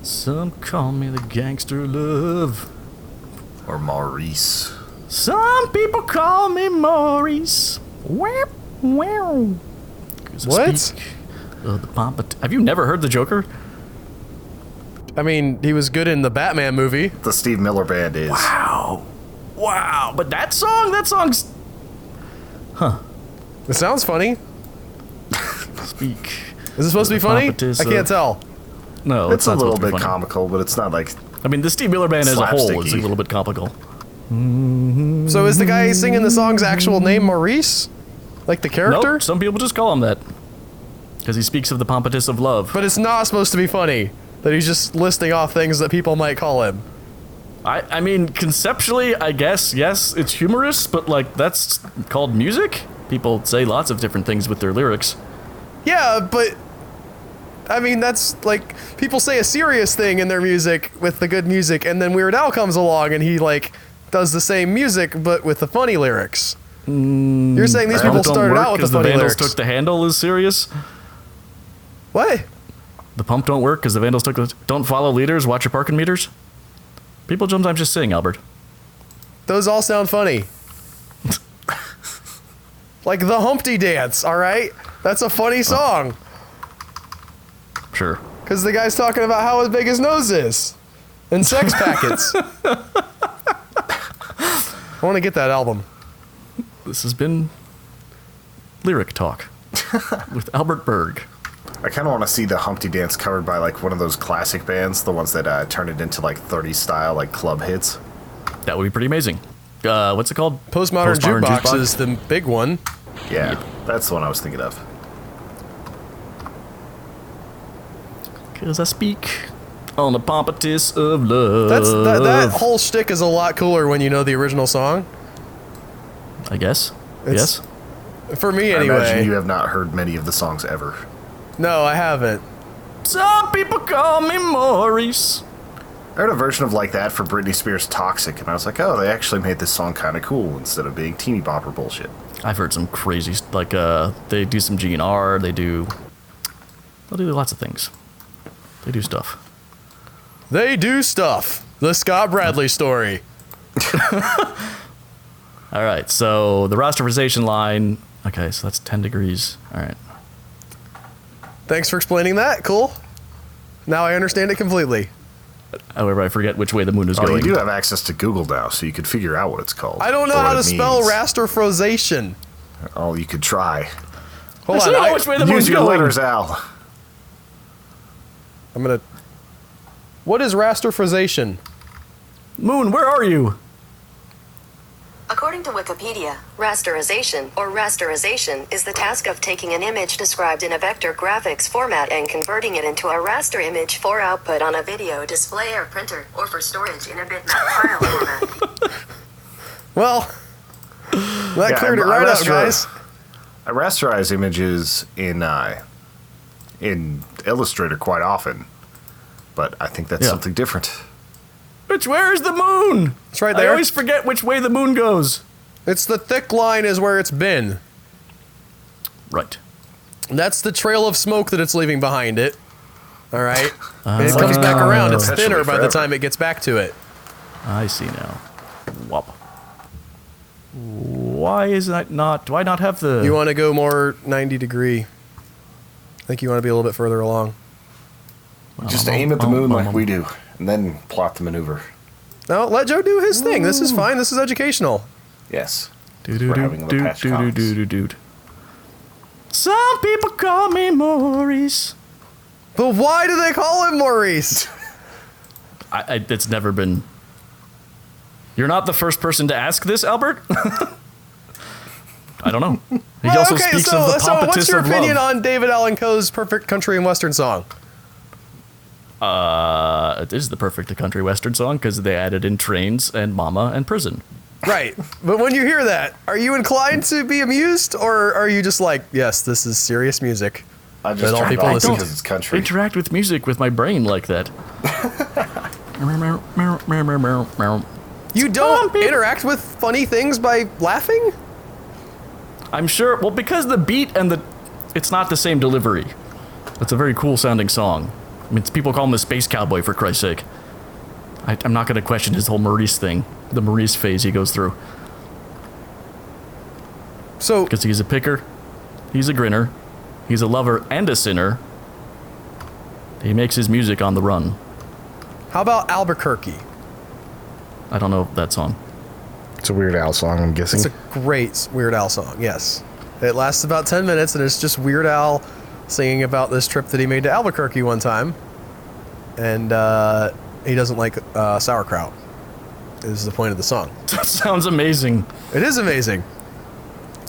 Some call me the gangster love. Or Maurice. Some people call me Maurice. Wow, wow. 'Cause I What? speak of the have you never heard the Joker? I mean, he was good in the Batman movie. The Steve Miller Band is. Wow. Wow. But that song's It sounds funny. speak Is it supposed to be funny? I can't tell. No, It's a not little supposed to be bit funny. comical, but it's not like I mean, the Steve Miller Band as a whole is a slapsticky. little bit comical. So is the guy singing the song's actual name Maurice? Like the character? Nope, some people just call him that. Because he speaks of the pompatus of love. But it's not supposed to be funny that he's just listing off things that people might call him. I mean, conceptually, I guess, yes, it's humorous, but, like, that's called music? People say lots of different things with their lyrics. Yeah, but I mean, that's like people say a serious thing in their music with the good music, and then Weird Al comes along and he like does the same music but with the funny lyrics. You're saying these people started out with the funny Vandals lyrics? took the handle is serious? What? The pump don't work because the Vandals took the... Don't follow leaders, watch your parking meters? People sometimes just sing, Albert. Those all sound funny. Like the Humpty Dance, all right? That's a funny song. Sure. Because the guy's talking about how big his nose is. And sex packets. I want to get that album. This has been Lyric Talk with Albert Berg. I kind of want to see the Humpty Dance covered by like one of those classic bands, the ones that turn it into like 30s style like club hits. That would be pretty amazing. What's it called? Postmodern Jukebox is the big one. Yeah, that's the one I was thinking of. Because I speak on the pompatus of love. That whole shtick is a lot cooler when you know the original song. I guess. It's- Yes. For me, I imagine anyway. you have not heard many of the songs ever. No, I haven't. Some people call me Maurice. I heard a version of like that for Britney Spears' Toxic, and I was like, oh, they actually made this song kind of cool instead of being teeny bopper bullshit. I've heard some crazy, like, they do some GNR, they'll do lots of things. They do stuff. They do stuff. The Scott Bradley story. All right, so the rasterization line, okay, so that's 10 degrees. All right. Thanks for explaining that. Cool. Now I understand it completely. However, I forget which way the moon is Oh, going. you do have access to Google now, so you could figure out what it's called. I don't know or how what to it spell means. rasterization. Oh, you could try. Hold I on. don't know which way the moon's Use your going. letters, Al. I'm gonna. What is rasterization? Moon, where are you? According to Wikipedia, rasterization, or rasterization, is the task of taking an image described in a vector graphics format and converting it into a raster image for output on a video display or printer, or for storage in a bitmap file format. Well, that Yeah, cleared it I right up, rasterize- guys. I rasterize images in Illustrator quite often, but I think that's Yeah. something different. Where's the moon? It's right I there. always forget which way the moon goes. It's the thick line is where it's been. Right. That's the trail of smoke that it's leaving behind it. All right. And it It's comes like back it's around. It's perpetually thinner by the forever. time it gets back to it. I see now. Wop. Why is that not... Do I not have the... You want to go more 90 degree. I think you want to be a little bit further along. Just aim at the moon like we do, and then plot the maneuver. No, let Joe do his thing. This is fine. This is educational. Yes. Do We're having the patch comments. Some people call me Maurice. But why do they call him Maurice? It's never been... You're not the first person to ask this, Albert? I don't know. He also speaks of the so pompatus what's your of opinion love. on David Allan Coe's perfect country and western song? It is the perfect country western song because they added in trains and mama and prison. Right. But when you hear that, are you inclined to be amused, or are you just like, yes, this is serious music? I just all turned people it off listen because it's country. Interact with music with my brain like that. You don't interact with funny things by laughing? I'm sure. Well, because the beat and it's not the same delivery. It's a very cool sounding song. I mean, people call him the Space Cowboy for Christ's sake. I'm not going to question his whole Maurice thing, the Maurice phase he goes through. So, Because he's a picker, he's a grinner, he's a lover and a sinner. He makes his music on the run. how about Albuquerque? I don't know that song. It's a Weird Al song, I'm guessing. It's a great Weird Al song, yes. It lasts about 10 minutes, and it's just Weird Al singing about this trip that he made to Albuquerque one time, and he doesn't like sauerkraut. Is the point of the song. That sounds amazing. It is amazing.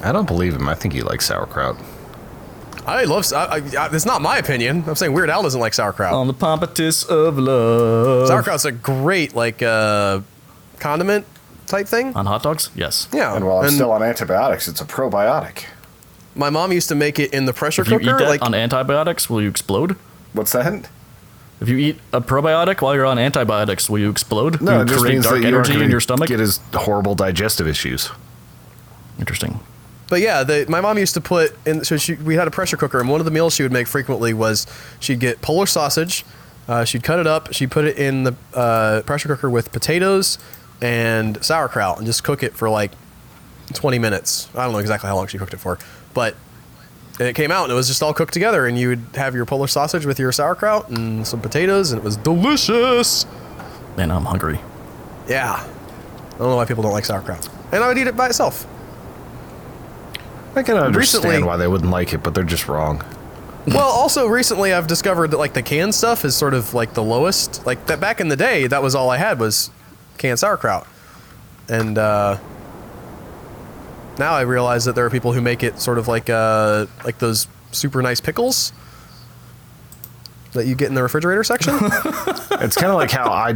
I don't believe him. I think he likes sauerkraut. I love. It's not my opinion. I'm saying Weird Al doesn't like sauerkraut. On the pompatus of love. Sauerkraut's a great condiment type thing. On hot dogs? Yes. Yeah. And while I'm still on antibiotics, it's a probiotic. My mom used to make it in the pressure If you cooker. eat that on antibiotics, will you explode? What's that? If you eat a probiotic while you're on antibiotics, will you explode? No, you it just create means dark that you aren't energy gonna in your stomach? get his horrible digestive issues. Interesting. But yeah, my mom used to put in. So we had a pressure cooker, and one of the meals she would make frequently was she'd get Polish sausage, she'd cut it up, she'd put it in the pressure cooker with potatoes and sauerkraut, and just cook it for like 20 minutes. I don't know exactly how long she cooked it for, but and it came out and it was just all cooked together, and you would have your Polish sausage with your sauerkraut and some potatoes, and it was delicious. Man, I'm hungry. Yeah, I don't know why people don't like sauerkraut, and I would eat it by itself. I can understand Recently- why they wouldn't like it, but they're just wrong. Well, also recently I've discovered that like the canned stuff is sort of like the lowest. Like that back in the day, that was all I had was canned sauerkraut, and now I realize that there are people who make it sort of like those super nice pickles that you get in the refrigerator section. It's kind of like how I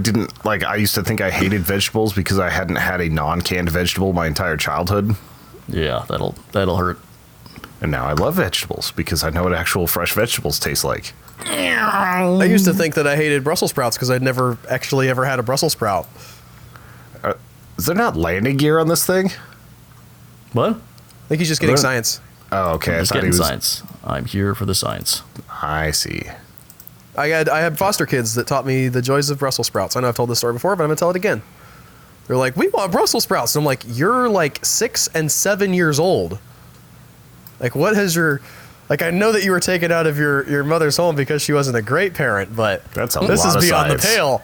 used to think I hated vegetables because I hadn't had a non-canned vegetable my entire childhood. Yeah, that'll hurt. And now I love vegetables because I know what actual fresh vegetables taste like. I used to think that I hated Brussels sprouts because I'd never actually ever had a Brussels sprout. Is there not landing gear on this thing? What? I think he's just getting What? science. Oh, okay. I'm I just thought he getting was. science. I'm here for the science. I see. I had foster kids that taught me the joys of Brussels sprouts. I know I've told this story before, but I'm gonna tell it again. They're like, we want Brussels sprouts. And I'm like, you're like 6 and 7 years old. Like, what has your... Like, I know that you were taken out of your mother's home because she wasn't a great parent, but That's a this lot is of beyond the science. pale.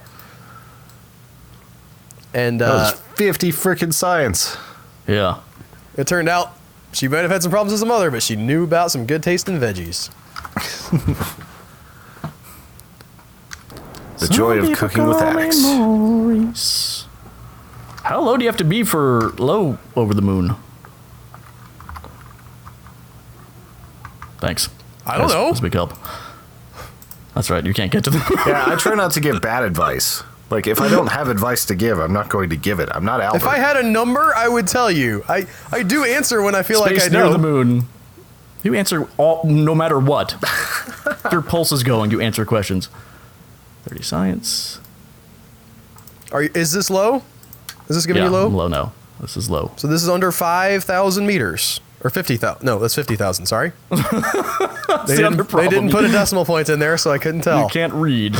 And That was 50 frickin' science. Yeah. it turned out she might have had some problems as a mother, but she knew about some good tasting veggies. The joy of cooking with addicts. Maurice. How low do you have to be for low over the moon? Thanks. I don't know. That's a big help. That's right. You can't get to the moon. Yeah, I try not to give bad advice. Like, if I don't have advice to give, I'm not going to give it. I'm not Albert. If I had a number, I would tell you. I do answer when I feel Space like I near know. the moon. You answer no matter what. If your pulse is going, you answer questions. 30 science. Is this low? Is this giving Yeah, you low? I'm low now. This is low. So this is under 5,000 meters. Or 50,000. No, that's 50,000, sorry. They didn't put a decimal point in there, so I couldn't tell. You can't read.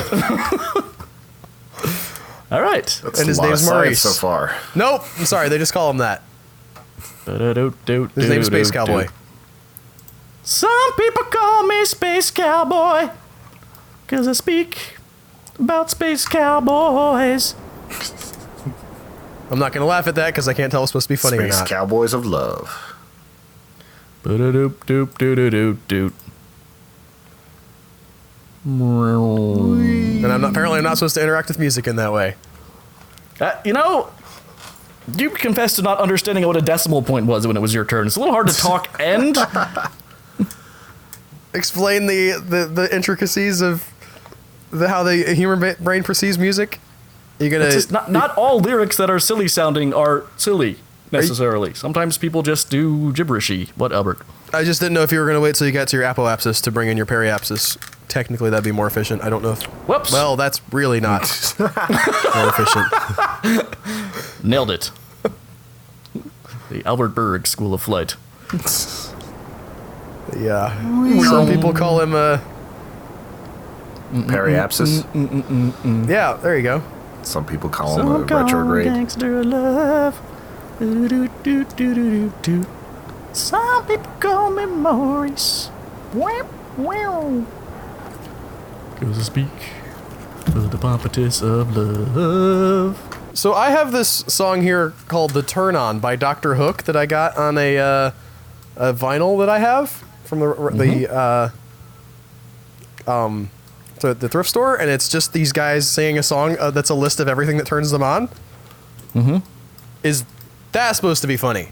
All right. That's and his a lot name's of science Maurice. so far. Nope, I'm sorry, they just call him that. His name's Space Cowboy. Some people call me Space Cowboy because I speak about space cowboys. I'm not going to laugh at that because I can't tell it's supposed to be funny Space or not. Cowboys of Love. Ba-da-doop, doop, doo-doo-doo, doot. And apparently I'm not supposed to interact with music in that way. You know, you confessed to not understanding what a decimal point was when it was your turn. It's a little hard to talk and Explain the intricacies of how the human brain perceives music. You're gonna it's just not all lyrics that are silly sounding are silly necessarily. Sometimes people just do gibberishy. What, Albert? I just didn't know if you were going to wait till you got to your apoapsis to bring in your periapsis. Technically, that'd be more efficient. I don't know if... Whoops. Well, that's really not more efficient. Nailed it. The Albert Berg School of Flight. Yeah. Some people call him Periapsis. Yeah, there you go. Some people call him a retrograde. Gangster love. Do-do-do-do-do-do-do. Some people call me Maurice. Wow, wow. Goes to speak with the pompatus of love. So I have this song here called "The Turn On" by Dr. Hook that I got on a vinyl that I have from the to the thrift store, and it's just these guys singing a song that's a list of everything that turns them on. Mm-hmm. Is that supposed to be funny?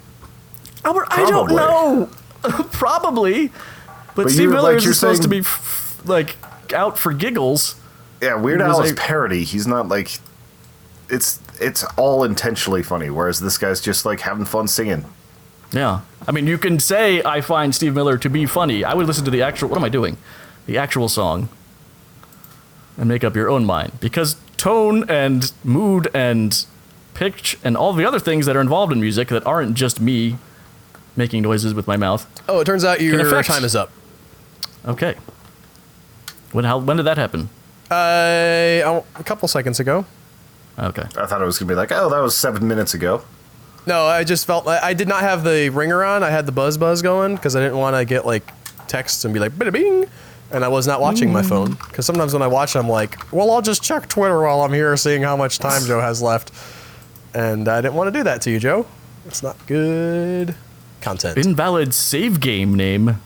Albert, I don't know. Probably. But Steve Miller is supposed to be like out for giggles. Yeah, Weird Al is parody. He's not like it's all intentionally funny, whereas this guy's just like having fun singing. Yeah. I mean, you can say I find Steve Miller to be funny. I would listen to the actual, what am I doing? The actual song and make up your own mind, because tone and mood and pitch and all the other things that are involved in music that aren't just me making noises with my mouth. Oh, it turns out your time is up. Okay. When did that happen? A couple seconds ago. Okay. I thought it was going to be like, oh, that was 7 minutes ago. No, I just felt like I did not have the ringer on. I had the buzz going because I didn't want to get like texts and be like bada bing, and I was not watching my phone because sometimes when I watch, I'm like, well, I'll just check Twitter while I'm here, seeing how much time Joe has left, and I didn't want to do that to you, Joe. It's not good content. Invalid save game name.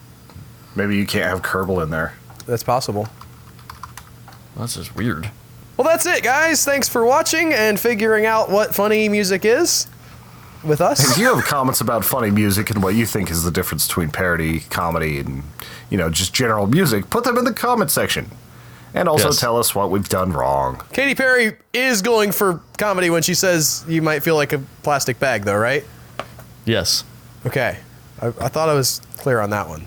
Maybe you can't have Kerbal in there. That's possible. That's just weird. Well, that's it, guys. Thanks for watching and figuring out what funny music is with us. If you have comments about funny music and what you think is the difference between parody, comedy, and, just general music, put them in the comment section. And also tell us what we've done wrong. Katy Perry is going for comedy when she says you might feel like a plastic bag, though, right? Yes. Okay. I thought I was clear on that one.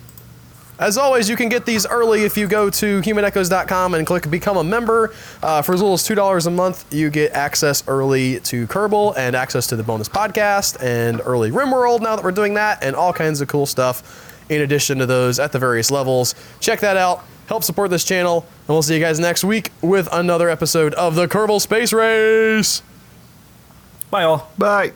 As always, you can get these early if you go to humanechoes.com and click Become a Member. For as little as $2 a month, you get access early to Kerbal and access to the bonus podcast and early RimWorld now that we're doing that, and all kinds of cool stuff in addition to those at the various levels. Check that out. Help support this channel, and we'll see you guys next week with another episode of the Kerbal Space Race. Bye, all. Bye.